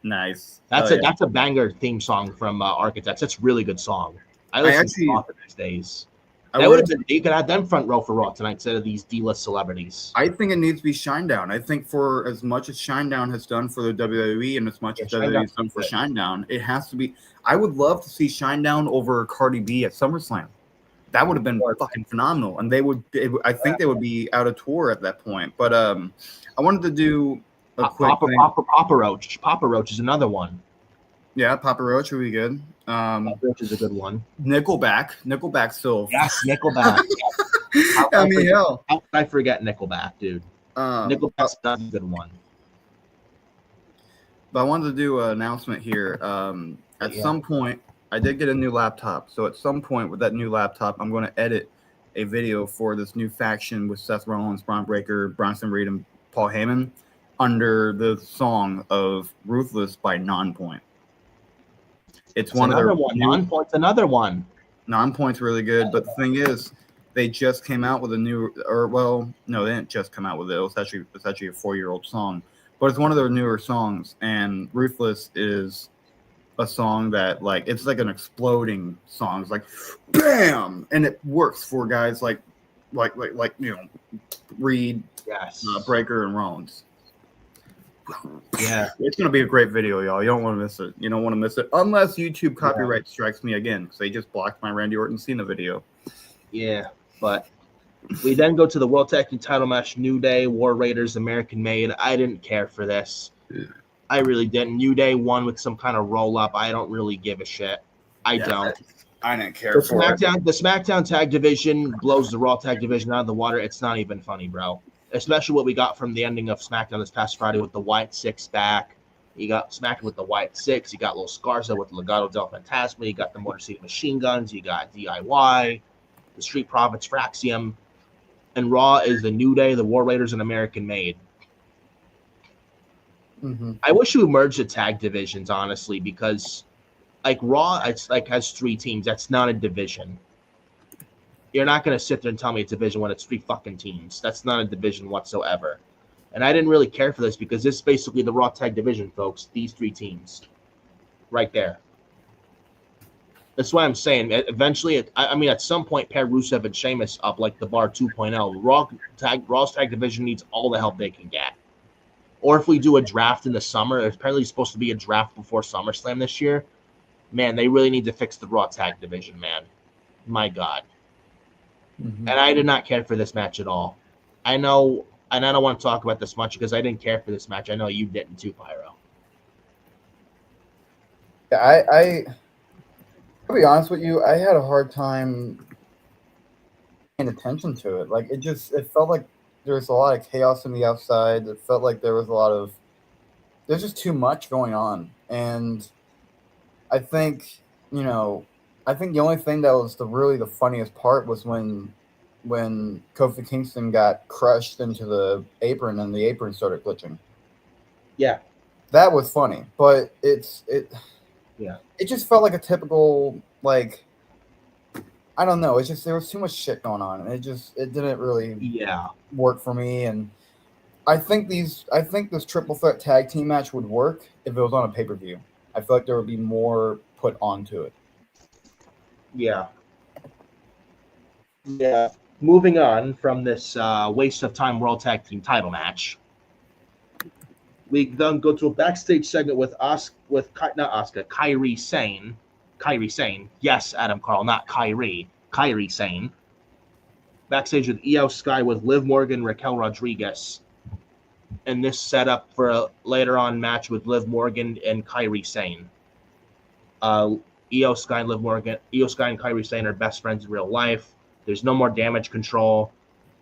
Nice. That's a banger theme song from Architects. That's a really good song. I listen to it often these days. You could have them front row for Raw tonight instead of these D-list celebrities. I think it needs to be Shinedown. I think for as much as Shinedown has done for the WWE and as much as WWE has done for Shinedown, it has to be. I would love to see Shinedown over Cardi B at SummerSlam. That would have been fucking phenomenal, and I think they would be out of tour at that point. But I wanted to do a quick thing. Papa Roach. Papa Roach is another one. Yeah, Papa Roach would be good. Papa Roach is a good one. Nickelback still. Yes, Nickelback. I mean, hell. How could I forget Nickelback, dude? Nickelback's a good one. But I wanted to do an announcement here. At some point, I did get a new laptop. So at some point with that new laptop, I'm going to edit a video for this new faction with Seth Rollins, Braun Breaker, Bronson Reed, and Paul Heyman under the song of Ruthless by Nonpoint. It's one of their one. Nonpoint's another one. Nonpoint's really good, but the thing is, they just came out with a new, they didn't just come out with it. It's actually a 4-year-old song, but it's one of their newer songs. And Ruthless is a song that it's like an exploding song. It's like, bam, and it works for guys like like Reed, Yes. Breaker, and Rollins. Yeah. It's going to be a great video, y'all. You don't want to miss it. You don't want to miss it unless YouTube copyright strikes me again, because they just blocked my Randy Orton Cena video. Yeah, but we then go to the World Tag Team title match, New Day, War Raiders, American Made. I didn't care for this. I really didn't. New Day won with some kind of roll-up. I don't really give a shit. I don't. I didn't care The SmackDown Tag Division blows the Raw Tag Division out of the water. It's not even funny, bro. Especially what we got from the ending of SmackDown this past Friday with the White Six back. You got SmackDown with the White Six. You got Los Garza with Legado del Fantasma. You got the Motor City Machine Guns. You got DIY, the Street Profits, Fraxium. And Raw is the New Day, the War Raiders, and American Made. Mm-hmm. I wish you would merge the tag divisions, honestly, because like Raw, it's like has 3 teams. That's not a division. You're not going to sit there and tell me it's a division when it's 3 fucking teams. That's not a division whatsoever. And I didn't really care for this because this is basically the Raw tag division, folks. These 3 teams right there. That's why I'm saying eventually, I mean, at some point, pair Rusev and Sheamus up like the Bar 2.0. Raw's tag division needs all the help they can get. Or if we do a draft in the summer, there's apparently supposed to be a draft before SummerSlam this year. Man, they really need to fix the Raw tag division, man. My God. Mm-hmm. And I did not care for this match at all. I know, and I don't want to talk about this much because I didn't care for this match. I know you didn't too, Phyro. Yeah, I'll be honest with you, I had a hard time paying attention to it. Like, it felt like there was a lot of chaos on the outside. It felt like there's just too much going on. And I think, the only thing that was really the funniest part was when Kofi Kingston got crushed into the apron and the apron started glitching. Yeah. That was funny, but it just felt like a typical, like, I don't know. It's just there was too much shit going on, and it didn't really work for me. And I think this triple threat tag team match would work if it was on a pay-per-view. I feel like there would be more put onto it. Yeah. Yeah. Moving on from this waste of time World Tag Team title match, we then go to a backstage segment with Kairi Sane. Kairi Sane. Yes, Adam Carl, not Kyrie. Kairi Sane. Backstage with Io Sky with Liv Morgan, Raquel Rodriguez. And this set up for a later on match with Liv Morgan and Kairi Sane. Io Sky and Kairi Sane are best friends in real life. There's no more damage control.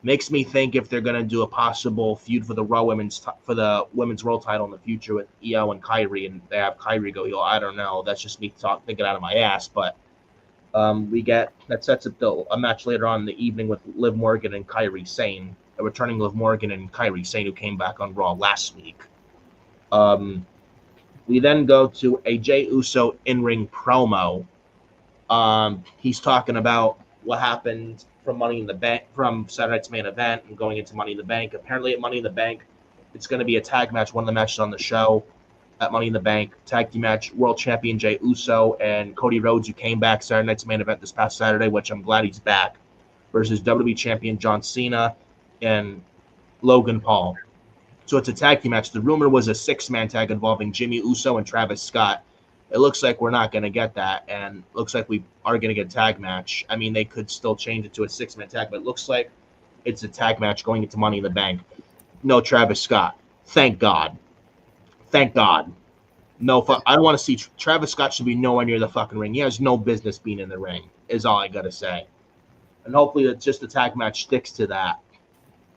Makes me think if they're gonna do a possible feud for the women's world title in the future with Io and Kairi, and they have Kairi go heel. I don't know. That's just me thinking out of my ass. But we get that sets up a match later on in the evening with Liv Morgan and Kairi Sane, a returning Liv Morgan and Kairi Sane who came back on Raw last week. We then go to a Jey Uso in-ring promo. He's talking about what happened from Money in the Bank, from Saturday Night's Main Event and going into Money in the Bank. Apparently at Money in the Bank, it's going to be a tag match, one of the matches on the show at Money in the Bank. Tag team match, World Champion Jey Uso and Cody Rhodes, who came back Saturday Night's Main Event this past Saturday, which I'm glad he's back, versus WWE Champion John Cena and Logan Paul. So it's a tag team match. The rumor was a 6-man tag involving Jimmy Uso and Travis Scott. It looks like we're not going to get that, and looks like we are going to get a tag match. I mean, they could still change it to a 6-man tag, but it looks like it's a tag match going into Money in the Bank. No Travis Scott. Thank God. Thank God. No, I don't want to see Travis Scott should be nowhere near the fucking ring. He has no business being in the ring, is all I got to say. And hopefully it's just the tag match sticks to that.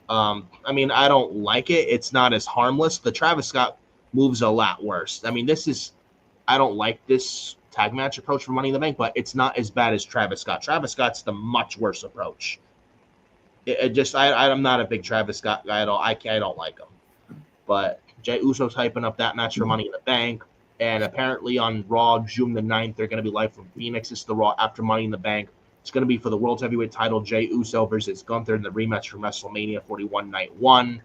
I mean, I don't like it. It's not as harmless. The Travis Scott moves a lot worse. I mean, I don't like this tag match approach for Money in the Bank, but it's not as bad as Travis Scott. Travis Scott's the much worse approach. I'm not a big Travis Scott guy at all. I don't like him. But Jey Uso's hyping up that match for Money in the Bank. And apparently on Raw, June the 9th, they're going to be live from Phoenix. It's the Raw after Money in the Bank. It's going to be for the World Heavyweight title, Jey Uso versus Gunther in the rematch from WrestleMania 41 Night 1.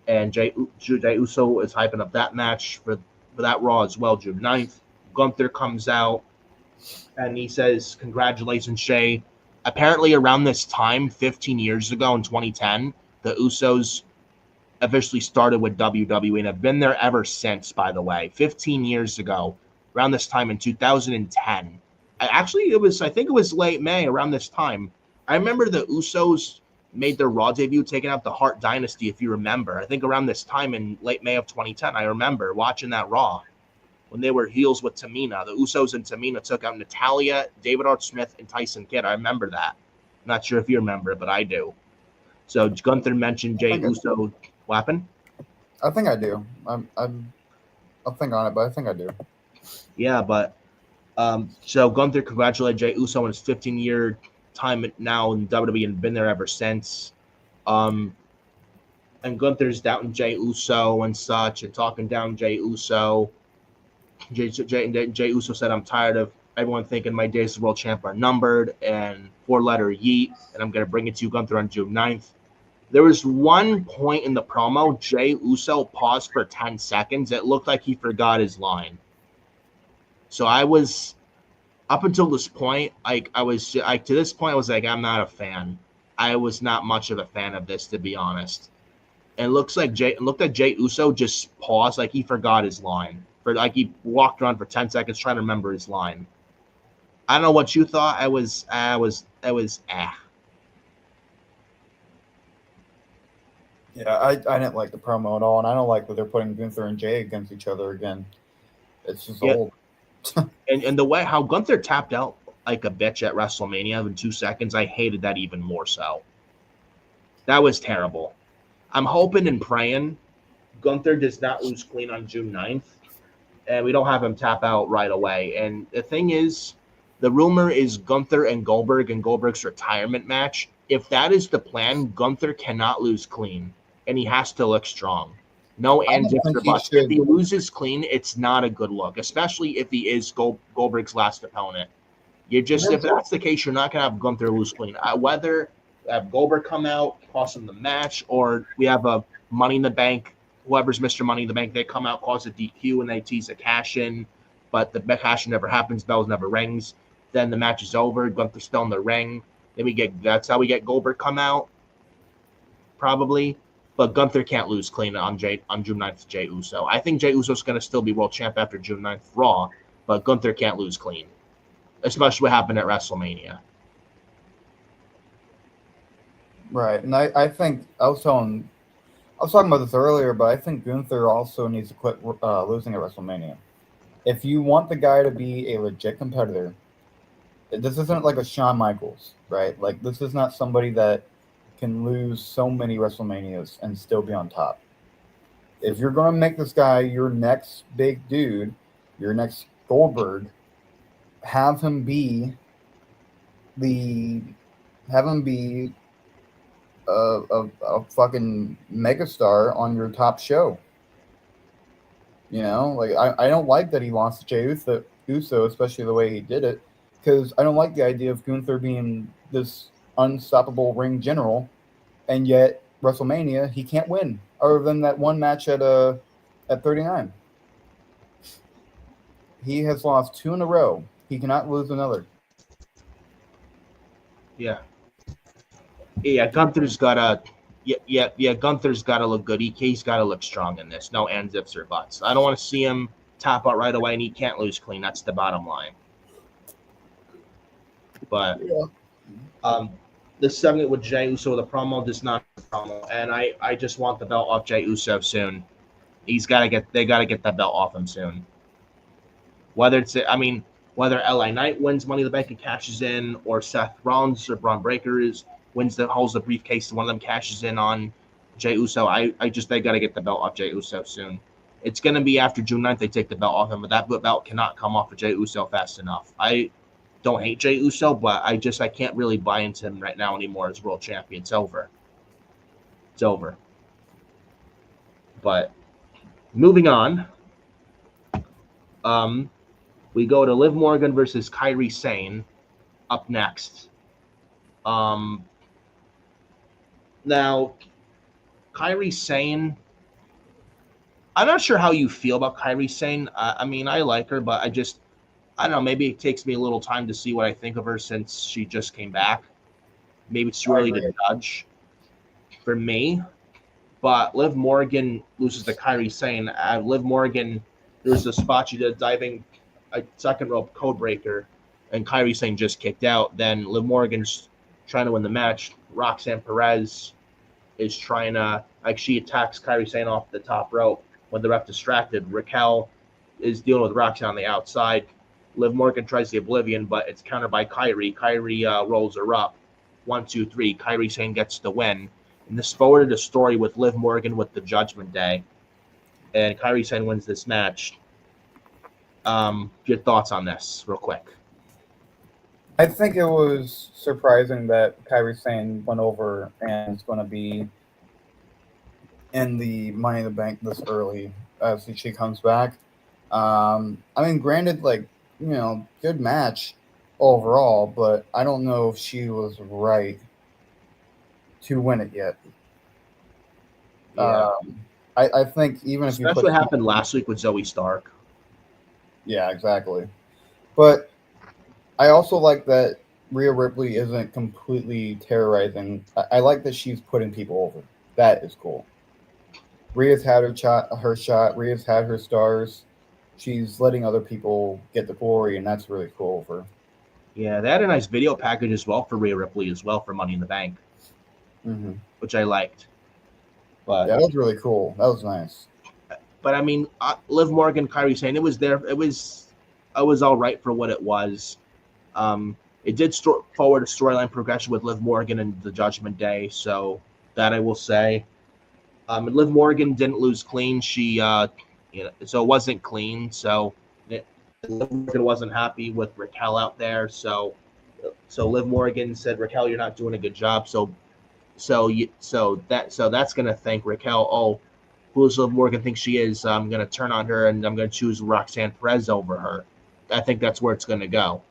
And Jey Uso is hyping up that match for that Raw as well, June 9th. Gunther comes out and he says, "Congratulations, Shay. apparently around this time, 15 years ago in 2010, the Usos officially started with WWE and have been there ever since, by the way. 15 years ago, around this time in 2010. I think it was late May around this time. I remember the Usos made their Raw debut taking out the Hart Dynasty, if you remember. I think around this time in late May of 2010, I remember watching that Raw when they were heels with Tamina. The Usos and Tamina took out Natalya, David Arch Smith, and Tyson Kidd. I remember that. Not sure if you remember it, but I do. So Gunther mentioned Jey Uso. What happened? I think I do. I'll think on it, but I think I do. Yeah, but so Gunther congratulated Jey Uso on his 15-year time now in WWE and been there ever since. And Gunther's doubting Jey Uso and such and talking down Jey Uso. Jey Uso said, "I'm tired of everyone thinking my days as world champ are numbered," and 4-letter yeet, and I'm going to bring it to you, Gunther, on June 9th. There was one point in the promo, Jey Uso paused for 10 seconds. It looked like he forgot his line. So I was, up until this point, to this point, I was like, I'm not a fan. I was not much of a fan of this, to be honest. And it looked like Jey Uso just paused, like he forgot his line. He walked around for 10 seconds trying to remember his line. I don't know what you thought. I was. Yeah, I didn't like the promo at all, and I don't like that they're putting Gunther and Jey against each other again. It's just old. and the way how Gunther tapped out like a bitch at WrestleMania in 2 seconds, I hated that even more so. That was terrible. I'm hoping and praying Gunther does not lose clean on June 9th, and we don't have him tap out right away. And the thing is, the rumor is Gunther and Goldberg's retirement match. If that is the plan, Gunther cannot lose clean, and he has to look strong. No ands, ifs, or buts. If he loses clean, it's not a good look, especially if he is Goldberg's last opponent. If that's the case, you're not going to have Gunther lose clean. Whether have Goldberg come out, cost him the match, or we have a Money in the Bank, whoever's Mr. Money in the Bank, they come out, cause a DQ, and they tease a cash-in, but the cash-in never happens, bells never rings. Then the match is over, Gunther's still in the ring. Then that's how we get Goldberg come out, probably. But Gunther can't lose clean on June 9th to Jey Uso. I think Jey Uso's going to still be world champ after June 9th Raw, but Gunther can't lose clean, especially what happened at WrestleMania. Right, and I think I was talking about this earlier, but I think Gunther also needs to quit losing at WrestleMania. If you want the guy to be a legit competitor, this isn't like a Shawn Michaels, right? Like, this is not somebody that can lose so many WrestleManias and still be on top. If you're going to make this guy your next big dude, your next Goldberg, have him be a fucking megastar on your top show. You know, like I don't like that he lost to Jey Uso, especially the way he did it, because I don't like the idea of Gunther being this unstoppable ring general, and yet WrestleMania he can't win other than that one match at 39. He has lost 2 in a row. He cannot lose another. Yeah, Gunther's gotta look good. He's gotta look strong in this. No ands, ifs, or buts. I don't want to see him tap out right away, and he can't lose clean. That's the bottom line. But this segment with Jey Uso, the promo does not promo, and I just want the belt off Jey Uso soon. They gotta get that belt off him soon. Whether LA Knight wins Money in the Bank and cashes in, or Seth Rollins or Braun Breaker holds the briefcase and one of them cashes in on Jey Uso, they got to get the belt off Jey Uso soon. It's going to be after June 9th they take the belt off him, but that belt cannot come off of Jey Uso fast enough. I don't hate Jey Uso, but I can't really buy into him right now anymore as world champion. It's over. But moving on, we go to Liv Morgan versus Kairi Sane up next. Now, Kairi Sane, I'm not sure how you feel about Kairi Sane. I like her, but I don't know, maybe it takes me a little time to see what I think of her since she just came back. maybe it's too early to judge for me. But Liv Morgan loses to Kairi Sane. Liv Morgan, there was a spot she did diving a second rope code breaker, and Kairi Sane just kicked out. Then Liv Morgan's trying to win the match. Roxanne Perez is trying to, she attacks Kairi Sane off the top rope when the ref distracted. Raquel is dealing with Roxanne on the outside. Liv Morgan tries the Oblivion, but it's countered by Kairi. Kairi rolls her up. 1, 2, 3. Kairi Sane gets the win. And this forwarded a story with Liv Morgan with the Judgment Day. And Kairi Sane wins this match. Your thoughts on this, real quick? I think it was surprising that Kairi Sane went over and is going to be in the Money in the Bank this early as she comes back. I mean, granted, good match overall, but I don't know if she was right to win it yet. Yeah. I think even if that's what happened last week with Zoe Stark. Yeah, exactly. But I also like that Rhea Ripley isn't completely terrorizing. I like that she's putting people over. That is cool. Rhea's had her shot. Rhea's had her stars. She's letting other people get the glory, and that's really cool for her. Yeah, they had a nice video package as well for Rhea Ripley as well for Money in the Bank, which I liked. But yeah, that was really cool. That was nice. But I mean, Liv Morgan, Kairi Sane, it was there. It was all right for what it was. It did forward a storyline progression with Liv Morgan and the Judgment Day, so that I will say. And Liv Morgan didn't lose clean. She, so it wasn't clean. So Liv Morgan wasn't happy with Raquel out there. So Liv Morgan said, "Raquel, you're not doing a good job." So that's gonna thank Raquel. Oh, who does Liv Morgan think she is? I'm gonna turn on her and I'm gonna choose Roxanne Perez over her. I think that's where it's gonna go.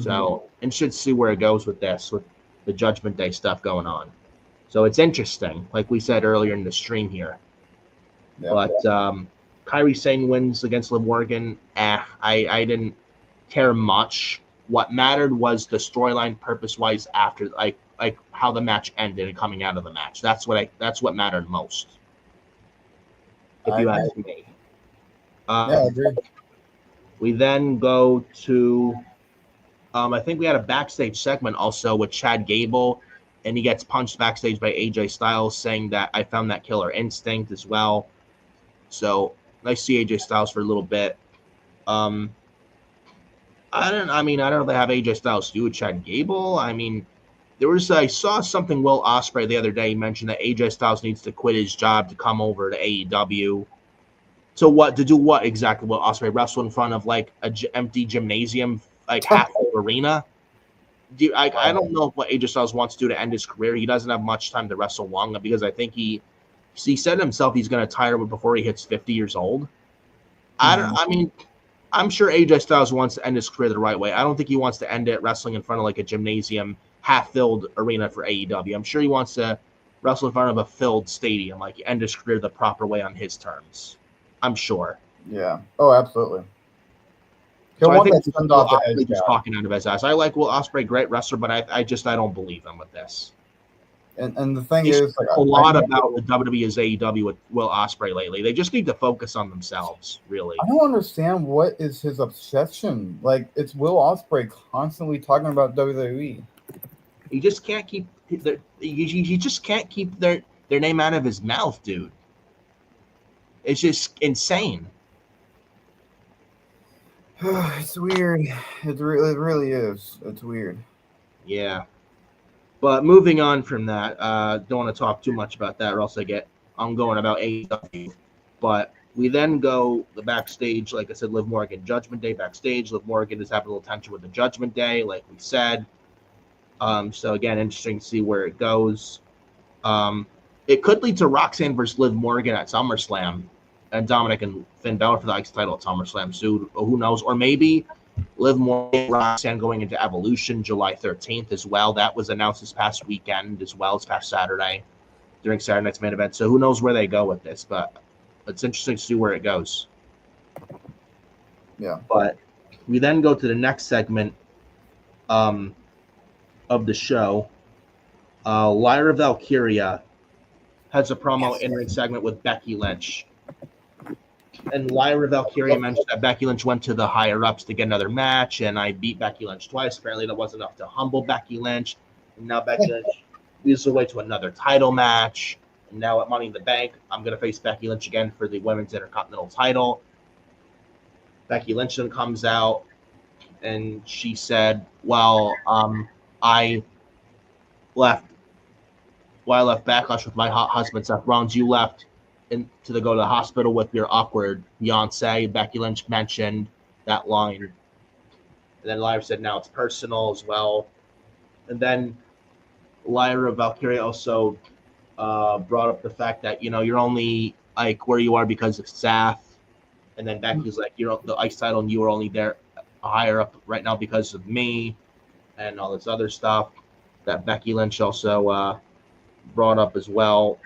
So, and should see where it goes with this, with the Judgment Day stuff going on. So it's interesting, like we said earlier in the stream here. Yep. But Kairi Sane wins against Liv Morgan. I didn't care much. What mattered was the storyline purpose-wise after, like how the match ended and coming out of the match. That's what mattered most. If you ask me. Yeah, I agree. We then go to, I think we had a backstage segment also with Chad Gable, and he gets punched backstage by AJ Styles, saying that I found that killer instinct as well. So nice to see AJ Styles for a little bit. I don't know if they have AJ Styles do with Chad Gable. I mean, I saw something Will Ospreay the other day mentioned that AJ Styles needs to quit his job to come over to AEW. To do what exactly? Will Ospreay wrestle in front of like a empty gymnasium, like half full arena? I don't know what AJ Styles wants to do to end his career. He doesn't have much time to wrestle longer because I think he said himself he's going to retire before he hits 50 years old. I'm sure AJ Styles wants to end his career the right way. I don't think he wants to end it wrestling in front of like a gymnasium, half-filled arena for AEW. I'm sure he wants to wrestle in front of a filled stadium, like end his career the proper way on his terms. I'm sure. Yeah. Oh, absolutely. So I think Will Ospreay just talking out of his ass. I like Will Ospreay, great wrestler, but I don't believe him with this. And the thing is, like, a lot about the WWE is AEW with Will Ospreay lately. They just need to focus on themselves, really. I don't understand what is his obsession. Like, it's Will Ospreay constantly talking about WWE. He just can't keep their name out of his mouth, dude. It's just insane. It's weird. It really is. It's weird. Yeah. But moving on from that, don't want to talk too much about that or else I'm going about AEW. But we then go the backstage, like I said, Liv Morgan Judgment Day backstage. Liv Morgan is having a little tension with the Judgment Day, like we said. So again, interesting to see where it goes. It could lead to Roxanne versus Liv Morgan at SummerSlam, and Dominic and Finn Balor for the IC title at SummerSlam. So who knows? Or maybe Liv Morgan, Roxanne going into Evolution July 13th as well. That was announced this past weekend as well, as past Saturday during Saturday night's main event. So who knows where they go with this? But it's interesting to see where it goes. Yeah. But we then go to the next segment. of the show, Lyra Valkyria has a promo in-ring segment with Becky Lynch. And Lyra Valkyria mentioned that Becky Lynch went to the higher-ups to get another match, and I beat Becky Lynch twice. Apparently, that wasn't enough to humble Becky Lynch. And now Becky Lynch leads the way to another title match. And now at Money in the Bank, I'm going to face Becky Lynch again for the Women's Intercontinental title. Becky Lynch then comes out, and she said, well, I left Backlash with my husband, Seth Rollins. You left to go to the hospital with your awkward fiance. Becky Lynch mentioned that line. And then Lyra said, now it's personal as well. And then Lyra Valkyria also brought up the fact that, you're only like where you are because of Seth. And then Becky's like, you're the ICE title and you are only there higher up right now because of me and all this other stuff that Becky Lynch also brought up as well.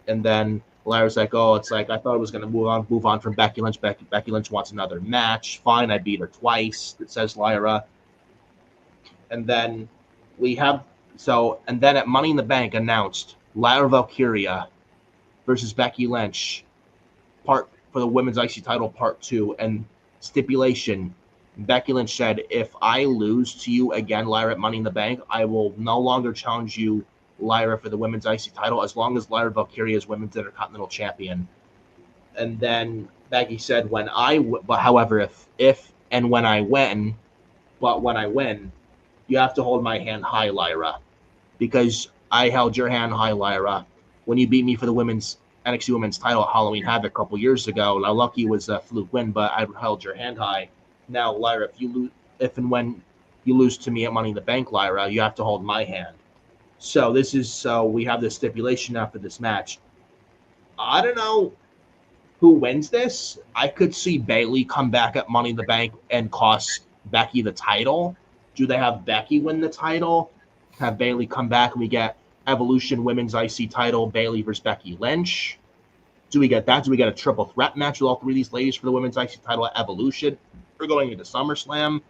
And then Lyra's like, oh, it's like I thought I was going to move on from Becky Lynch. Becky Lynch wants another match. Fine, I beat her twice. It says Lyra. And then and then at Money in the Bank announced Lyra Valkyria versus Becky Lynch for the Women's IC title Part 2. And stipulation, Becky Lynch said, if I lose to you again, Lyra, at Money in the Bank, I will no longer challenge you, Lyra, for the Women's IC title as long as Lyra Valkyria is Women's Intercontinental Champion. And then Becky said, when I win, you have to hold my hand high, Lyra, because I held your hand high, Lyra, when you beat me for the Women's NXT Women's title at Halloween Havoc a couple years ago. Now, lucky it was a fluke win, but I held your hand high. Now, Lyra, if and when you lose to me at Money in the Bank, Lyra, you have to hold my hand. So we have this stipulation after this match. I don't know who wins this. I could see Bayley come back at Money in the Bank and cost Becky the title. Do they have Becky win the title? Have Bayley come back and we get Evolution Women's IC title, Bayley versus Becky Lynch? Do we get that? Do we get a triple threat match with all three of these ladies for the Women's IC title at Evolution? We're going into SummerSlam.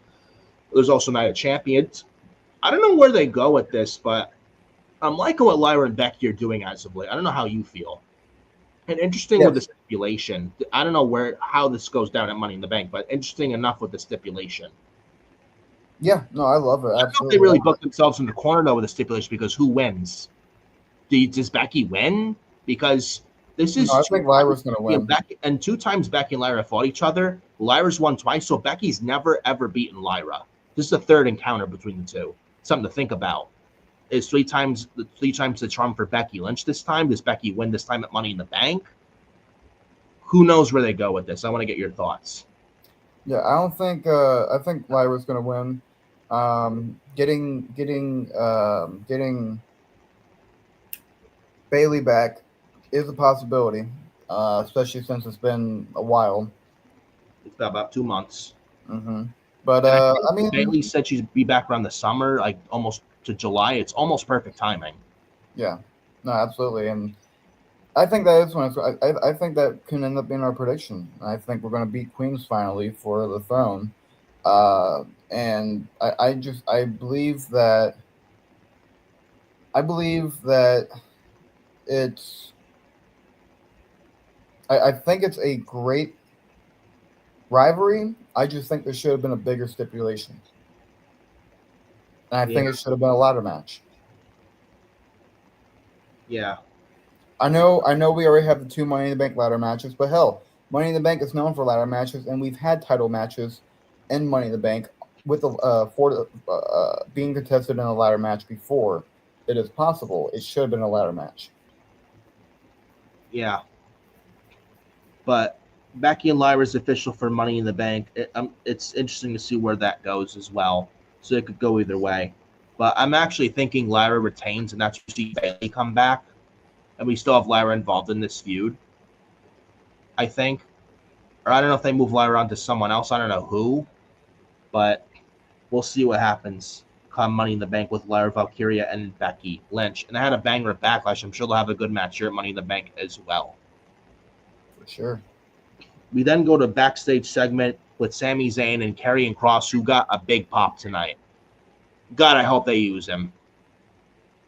There's also Night of Champions. I don't know where they go with this, but I'm liking what Lyra and Becky are doing as of late. I don't know how you feel. And interesting with the stipulation. I don't know how this goes down at Money in the Bank, but interesting enough with the stipulation. Yeah, no, I love it. Absolutely. I don't know if they really booked themselves in the corner though with the stipulation, because who wins? Does Becky win? Because this is. No, I think Lyra's going to win. And 2 times Becky and Lyra fought each other. Lyra's won twice, so Becky's never ever beaten Lyra. This is the third encounter between the two. Something to think about. Is 3 times the charm for Becky Lynch this time? Does Becky win this time at Money in the Bank? Who knows where they go with this? I want to get your thoughts. Yeah, I don't think. I think Lyra's going to win. Getting Bayley back is a possibility, especially since it's been a while. It's been about 2 months. Mm-hmm. But I mean, Bayley said she'd be back around the summer, like almost to July. It's almost perfect timing. Yeah, no, absolutely, and I think that is one. I think that can end up being our prediction. I think we're going to beat Queens finally for the throne. And I believe that it's. I think it's a great rivalry. I just think there should have been a bigger stipulation. And I think it should have been a ladder match. Yeah. I know we already have the 2 Money in the Bank ladder matches, but hell, Money in the Bank is known for ladder matches, and we've had title matches in Money in the Bank with being contested in a ladder match before. It is possible. It should have been a ladder match. Yeah. But Becky and Lyra's official for Money in the Bank. It's interesting to see where that goes as well. So it could go either way. But I'm actually thinking Lyra retains, and that's where you see Bayley come back. And we still have Lyra involved in this feud, I think. Or I don't know if they move Lyra on to someone else. I don't know who. But we'll see what happens come Money in the Bank with Lyra Valkyria and Becky Lynch. And I had a banger at Backlash. I'm sure they'll have a good match here at Money in the Bank as well. For sure. We then go to backstage segment with Sami Zayn and Karrion Kross, who got a big pop tonight. God, I hope they use him.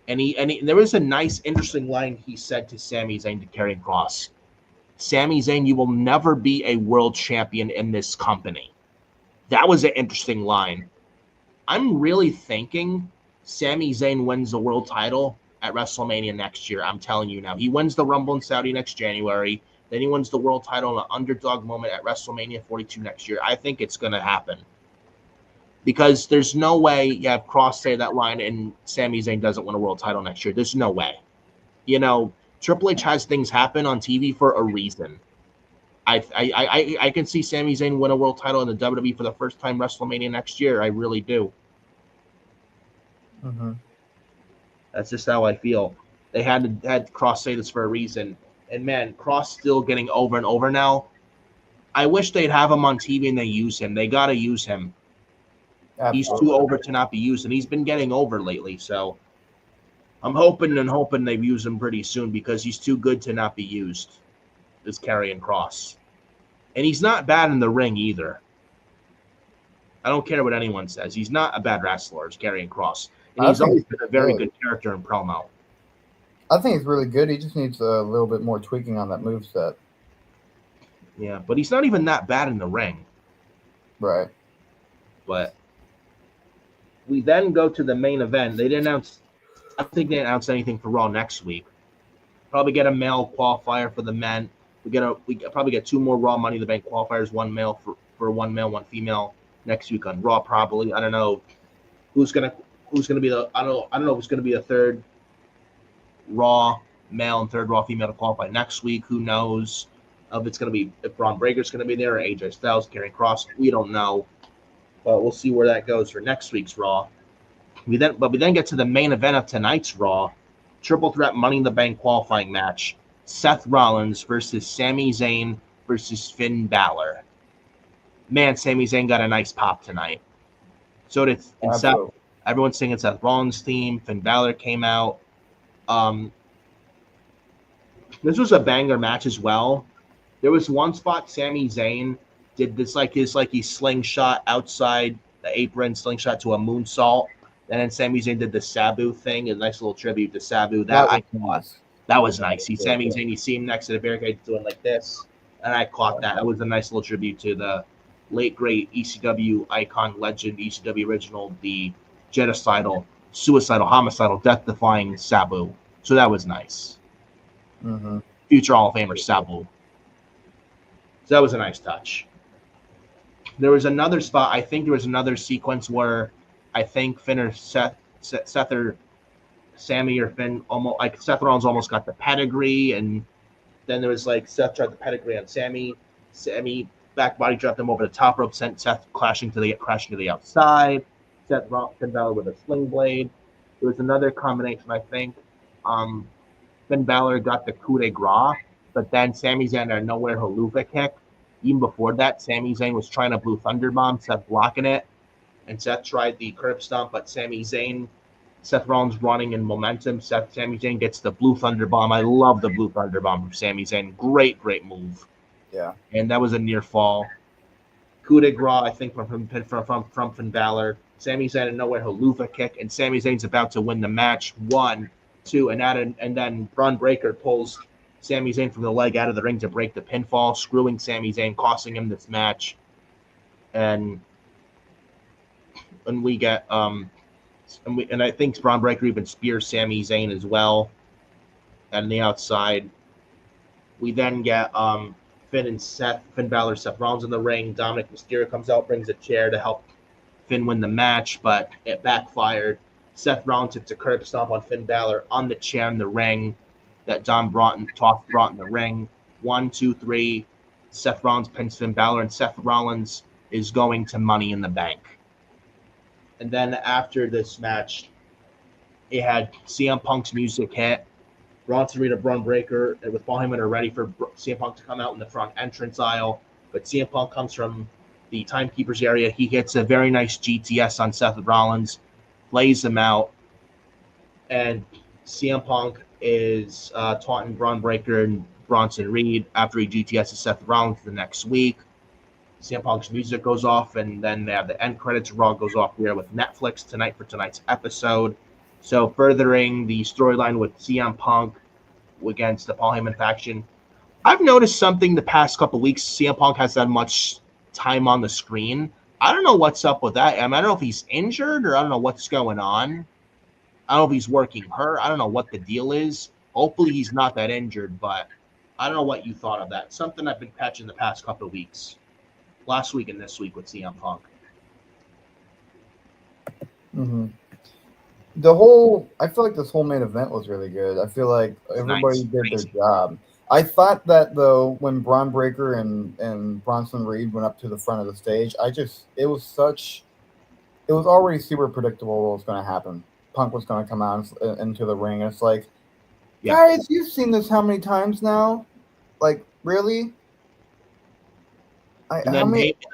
And there was a nice, interesting line he said to Sami Zayn to Karrion Kross. Sami Zayn, you will never be a world champion in this company. That was an interesting line. I'm really thinking Sami Zayn wins the world title at WrestleMania next year. I'm telling you now. He wins the Rumble in Saudi next January. Then he wins the world title in an underdog moment at WrestleMania 42 next year. I think it's going to happen. Because there's no way you have Cross say that line and Sami Zayn doesn't win a world title next year. There's no way. You know, Triple H has things happen on TV for a reason. I can see Sami Zayn win a world title in the WWE for the first time WrestleMania next year. I really do. Mm-hmm. That's just how I feel. They had Cross say this for a reason. And man, Cross still getting over and over now. I wish they'd have him on TV and they use him. They got to use him. Absolutely. He's too over to not be used, and he's been getting over lately. So I'm hoping they use him pretty soon because he's too good to not be used. Is Karrion Kross, and he's not bad in the ring either. I don't care what anyone says. He's not a bad wrestler, is Karrion Kross, and he's always been a very good character in promo. I think he's really good. He just needs a little bit more tweaking on that moveset. Yeah, but he's not even that bad in the ring. Right. But we then go to the main event. They didn't announce. I don't think they announced anything for Raw next week. Probably get a male qualifier for the men. We probably get 2 more Raw Money in the Bank qualifiers. 1 male for 1 male, 1 female next week on Raw. Probably. I don't know who's gonna be the. I don't know who's gonna be the 3rd Raw male and 3rd Raw female to qualify next week. Who knows? If it's gonna be if Braun Breaker's gonna be there or AJ Styles, Karrion Kross. We don't know. But we'll see where that goes for next week's Raw. We then get to the main event of tonight's Raw, triple threat Money in the Bank qualifying match: Seth Rollins versus Sami Zayn versus Finn Balor. Man, Sami Zayn got a nice pop tonight. So did Seth. Everyone's singing Seth Rollins' theme. Finn Balor came out. This was a banger match as well. There was one spot Sami Zayn did this he slingshot outside the apron, slingshot to a moonsault. And then Sami Zayn did the Sabu thing, a nice little tribute to Sabu. That was nice. Sami Zayn, you see him next to the barricade doing like this, and I caught that. That was a nice little tribute to the late great ECW icon, legend, ECW original, the genocidal, suicidal, homicidal, death-defying Sabu. So that was nice. Mm-hmm. Future Hall of Famer Sabu. So that was a nice touch. There was another spot. I think there was another sequence where I think Finn or Seth or Sammy or Finn almost like Seth Rollins almost got the pedigree, and then there was like Seth tried the pedigree on Sammy. Sammy back body dropped him over the top rope, sent Seth crashing to the outside. Finn Balor with a sling blade. There was another combination, I think. Finn Balor got the coup de grace, but then Sami Zayn out of nowhere haluva kick. Even before that, Sami Zayn was trying a Blue Thunder Bomb, Seth blocking it, and Seth tried the curb stomp, but Seth Rollins running in momentum. Sami Zayn gets the Blue Thunder Bomb. I love the Blue Thunder Bomb from Sami Zayn. Great move. Yeah. And that was a near fall. Coup de grace, I think, from Finn Balor. Sami Zayn out of nowhere haluva kick, and Sami Zayn's about to win the match. 1, 2, and then Braun Breaker pulls Sami Zayn from the leg out of the ring to break the pinfall, screwing Sami Zayn, costing him this match. And we get and I think Braun Breaker even spears Sami Zayn as well. And on the outside, we then get Finn Balor, Seth Rollins in the ring. Dominic Mysterio comes out, brings a chair to help Finn win the match, but it backfired. Seth Rollins hits a curb stomp on Finn Balor on the chair in the ring that Don brought in the ring. 1, 2, 3. Seth Rollins pins Finn Balor, and Seth Rollins is going to Money in the Bank. And then after this match, it had CM Punk's music hit. Bronson Reed and Braun Breaker with Paul Heyman are ready for CM Punk to come out in the front entrance aisle. But CM Punk comes from the timekeeper's area. He hits a very nice GTS on Seth Rollins, plays him out, and CM Punk is taunting Braun Breaker and Bronson Reed after he GTS's Seth Rollins the next week. CM Punk's music goes off, and then they have the end credits. Raw goes off here with Netflix tonight for tonight's episode. So furthering the storyline with CM Punk against the Paul Heyman faction. I've noticed something the past couple of weeks. CM Punk has that much time on the screen. I don't know what's up with that. I don't know if he's injured or I don't know what's going on. I don't know if he's working hurt. I don't know what the deal is. Hopefully he's not that injured, but I don't know what you thought of that. Something I've been catching the past couple of weeks. Last week and this week with CM Punk. Mm-hmm. I feel like this whole main event was really good. I feel like everybody did their job. I thought that though, when Braun Breaker and Bronson Reed went up to the front of the stage, it was already super predictable what was going to happen. Punk was going to come out into the ring, and it's like, guys, you've seen this how many times now? Like, really? And then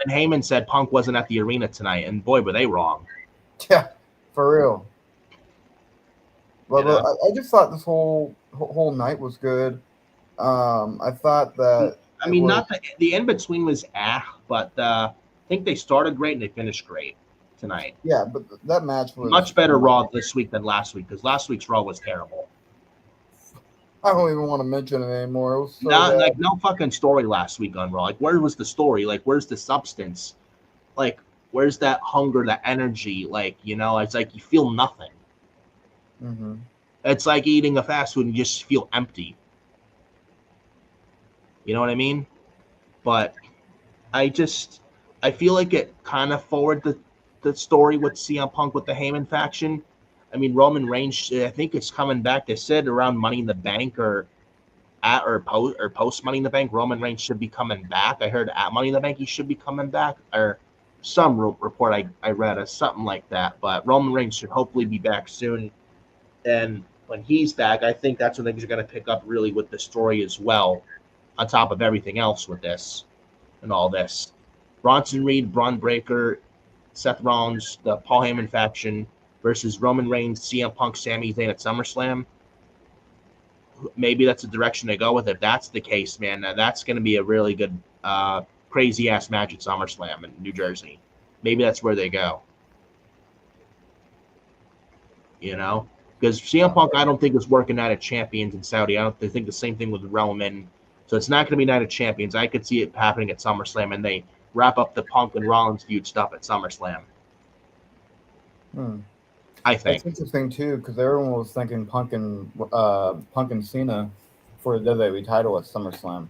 Heyman said Punk wasn't at the arena tonight, and boy, were they wrong. Yeah, for real. But I just thought this whole night was good. I thought that. The in between was but I think they started great and they finished great tonight. Yeah, but that match was much better Raw this week than last week because last week's Raw was terrible. I don't even want to mention it anymore. It was so no fucking story last week on Raw. Like, where was the story? Like, where's the substance? Like, where's that hunger, that energy? Like, it's like you feel nothing. Mm-hmm. It's like eating a fast food and you just feel empty. You know what I mean? But I feel like it kind of forwarded the story with CM Punk with the Heyman faction. I mean, Roman Reigns, I think it's coming back. They said around Money in the Bank or post Money in the Bank, Roman Reigns should be coming back. I heard at Money in the Bank he should be coming back, or some report I read, something like that. But Roman Reigns should hopefully be back soon. And when he's back, I think that's when things are going to pick up really with the story as well, on top of everything else with this and all this. Bronson Reed, Braun Breaker, Seth Rollins, the Paul Heyman faction versus Roman Reigns, CM Punk, Sami Zayn at SummerSlam. Maybe that's the direction they go with it. If that's the case, man, that's going to be a really good, crazy-ass match at SummerSlam in New Jersey. Maybe that's where they go. Because CM Punk, I don't think is working Night of Champions in Saudi. I think the same thing with Roman. So it's not going to be Night of Champions. I could see it happening at SummerSlam, and they wrap up the Punk and Rollins feud stuff at SummerSlam. I think. That's interesting, too, because everyone was thinking Punk and Cena for the WWE title at SummerSlam.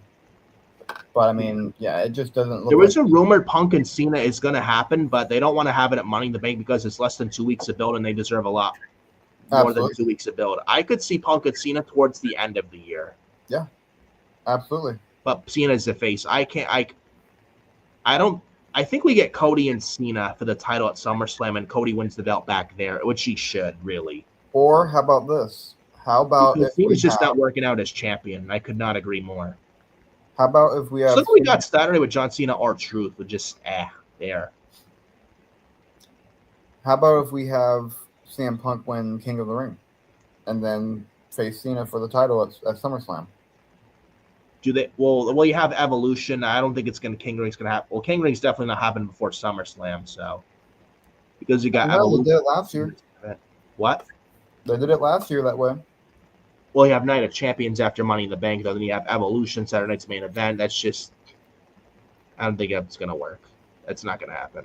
But, I mean, yeah, it just doesn't look There was a rumor Punk and Cena is going to happen, but they don't want to have it at Money in the Bank because it's less than 2 weeks of build, and they deserve a lot more than 2 weeks of build. I could see Punk and Cena towards the end of the year. Yeah, absolutely. But Cena's the face. I think we get Cody and Cena for the title at SummerSlam, and Cody wins the belt back there, which he should, really. Or how about this? How about because Cena's just not working out as champion. I could not agree more. How about if we have... So we got Saturday with John Cena or Truth, with just there. How about if we have CM Punk win King of the Ring and then face Cena for the title at SummerSlam? Do they? Well, you have Evolution. I don't think King of the Ring's going to happen. Well, King of the Ring's definitely not happening before SummerSlam, so because you got Evolution. They did it last year. What? They did it last year that way. Well, you have Night of Champions after Money in the Bank, though. Then you have Evolution, Saturday night's main event. That's just, I don't think it's going to work. That's not going to happen.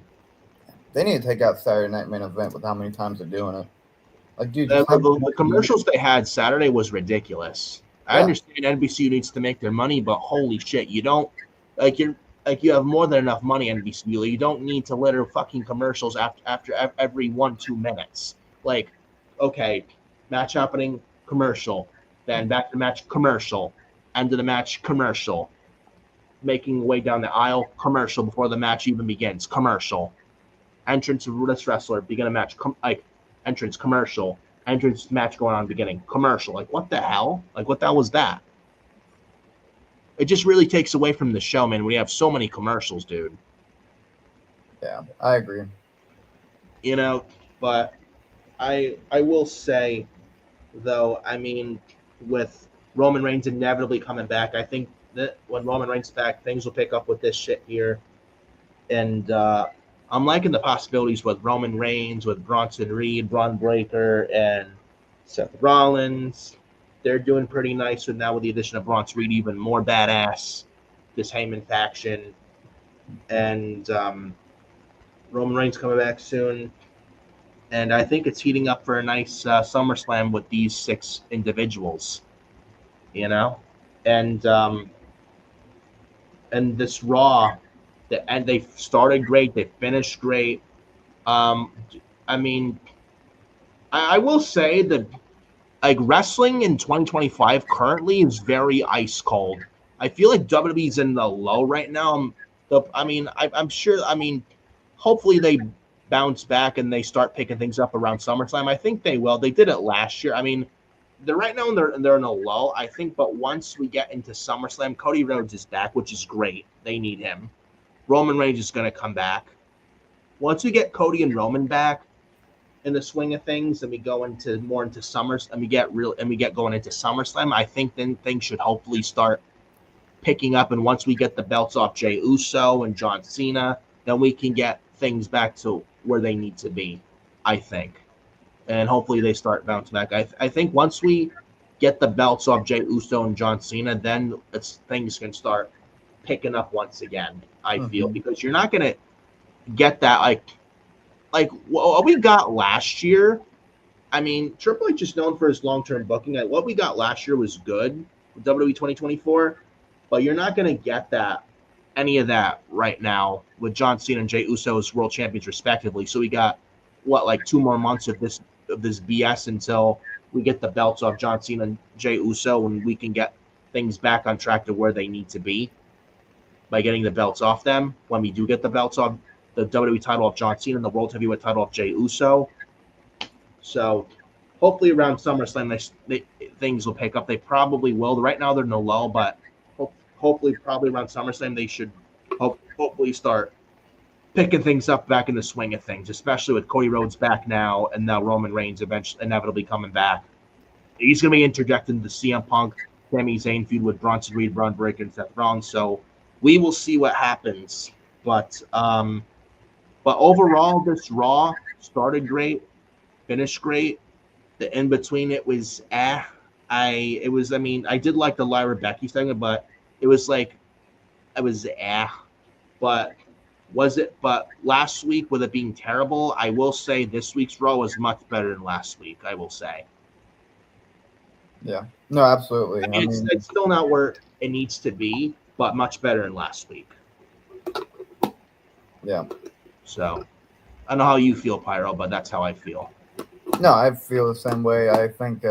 They need to take out Saturday night main event with how many times they're doing it. Like, dude, the commercials they had Saturday was ridiculous. I understand NBC needs to make their money, but holy shit, you don't you have more than enough money, NBC. You don't need to litter fucking commercials after every 1-2 minutes. Like, okay, match happening, commercial, then back to match, commercial, end of the match, commercial, making way down the aisle, commercial before the match even begins, commercial, entrance of this wrestler, begin a match, entrance, commercial. Entrance match going on beginning. Commercial. Like, what the hell? Like, what the hell was that? It just really takes away from the show, man. We have so many commercials, dude. Yeah, I agree. But I will say, though, I mean, with Roman Reigns inevitably coming back, I think that when Roman Reigns is back, things will pick up with this shit here. And I'm liking the possibilities with Roman Reigns, with Bronson Reed, Braun Breaker, and Seth Rollins. They're doing pretty nice. And now with the addition of Bronson Reed, even more badass. This Heyman faction. And Roman Reigns coming back soon. And I think it's heating up for a nice SummerSlam with these 6 individuals. You know? And this Raw, and they started great, they finished great. I mean, I will say that like wrestling in 2025 currently is very ice cold. I feel like WWE's in the low right now. I'm sure. I mean, hopefully they bounce back and they start picking things up around SummerSlam. I think they will. They did it last year. I mean, they're right now they're in a lull, I think. But once we get into SummerSlam, Cody Rhodes is back, which is great. They need him. Roman Reigns is going to come back. Once we get Cody and Roman back in the swing of things, and we go into Summers, and we get going into SummerSlam, I think then things should hopefully start picking up. And once we get the belts off Jey Uso and John Cena, then we can get things back to where they need to be, I think. And hopefully they start bouncing back. I think once we get the belts off Jey Uso and John Cena, then things can start picking up once again, I feel, because you're not going to get that like what we got last year. I mean, Triple H is known for his long-term booking. Like, what we got last year was good with WWE 2024, but you're not going to get any of that right now with John Cena and Jey Uso as world champions respectively. So we got 2 more months of this BS until we get the belts off John Cena and Jey Uso, and we can get things back on track to where they need to be by getting the belts off them. When we do get the belts off the WWE title of John Cena and the World Heavyweight title of Jey Uso. So hopefully around SummerSlam, things will pick up. They probably will. Right now they're in a lull, but hopefully probably around SummerSlam they should hopefully start picking things up back in the swing of things, especially with Cody Rhodes back now and now Roman Reigns inevitably coming back. He's going to be interjected into the CM Punk, Sami Zayn feud with Bronson Reed, Braun Breaker, and Seth Rollins. So we will see what happens. But overall, this Raw started great, finished great. The in between it was I did like the Lyra Becky segment, but it was But but last week with it being terrible, I will say this week's Raw was much better than last week. I will say. Yeah. No, absolutely. I mean, it's still not where it needs to be, but much better than last week. Yeah. So, I don't know how you feel, Pyro, but that's how I feel. No, I feel the same way. I think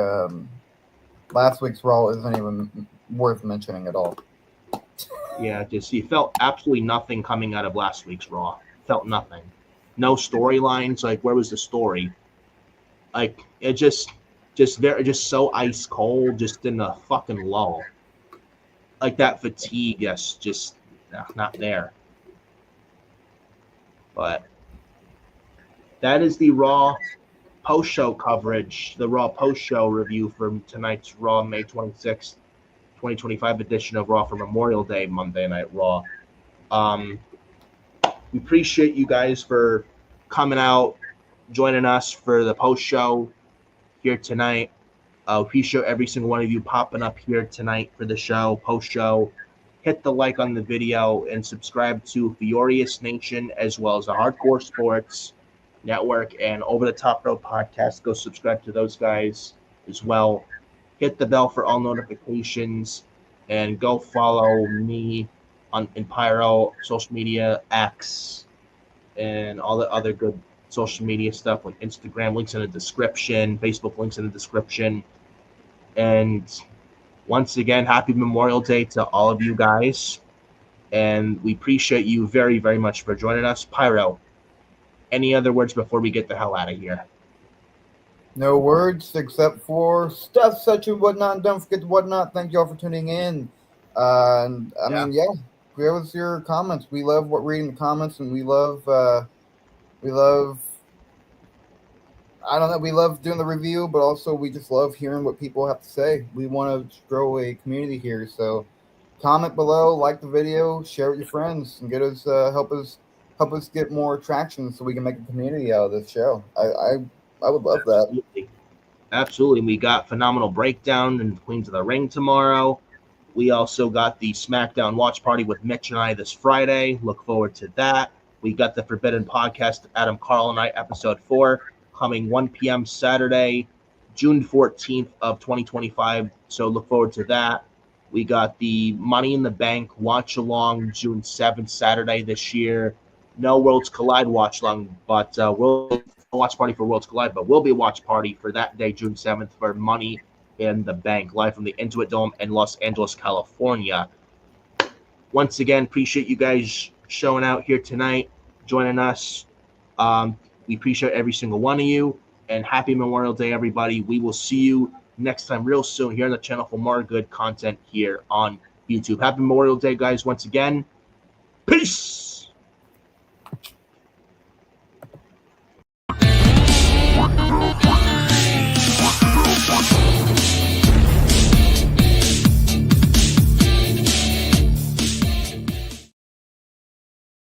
last week's Raw isn't even worth mentioning at all. Yeah, just you felt absolutely nothing coming out of last week's Raw. Felt nothing. No storylines. Like, where was the story? Like, it just so ice cold, just in a fucking lull. Like, that fatigue, just not there. But that is the Raw post-show coverage, the Raw post-show review for tonight's Raw, May 26th, 2025 edition of Raw for Memorial Day, Monday Night Raw. We appreciate you guys for coming out, joining us for the post-show here tonight. Appreciate every single one of you popping up here tonight for the show, post-show. Hit the like on the video and subscribe to Furious Nation as well as the Hardcore Sports Network and Over the Top Rope Podcast. Go subscribe to those guys as well. Hit the bell for all notifications and go follow me in Pyro, social media, X, and all the other good social media stuff like Instagram, links in the description, Facebook links in the description. And once again, happy Memorial Day to all of you guys. And we appreciate you very, very much for joining us. Pyro, any other words before we get the hell out of here? No words except for stuff such and whatnot. Don't forget the whatnot. Thank you all for tuning in. I mean, give us your comments. We love reading the comments, and we love I don't know. We love doing the review, but also we just love hearing what people have to say. We want to grow a community here. So comment below, like the video, share it with your friends, and get us help us help us get more traction so we can make a community out of this show. I would love that. Absolutely. We got Phenomenal Breakdown and Queens of the Ring tomorrow. We also got the SmackDown Watch Party with Mitch and I this Friday. Look forward to that. We got the Forbidden Podcast, Adam, Carl, and I, episode 4, coming 1 p.m. Saturday, June 14th of 2025. So look forward to that. We got the Money in the Bank watch along June 7th, Saturday this year. No Worlds Collide watch along, but we'll watch party for Worlds Collide, but we'll be a watch party for that day, June 7th, for Money in the Bank, live from the Intuit Dome in Los Angeles, California. Once again, appreciate you guys showing out here tonight, joining us. We appreciate every single one of you, and happy Memorial Day, everybody. We will see you next time real soon here on the channel for more good content here on YouTube. Happy Memorial Day, guys, once again. Peace! What the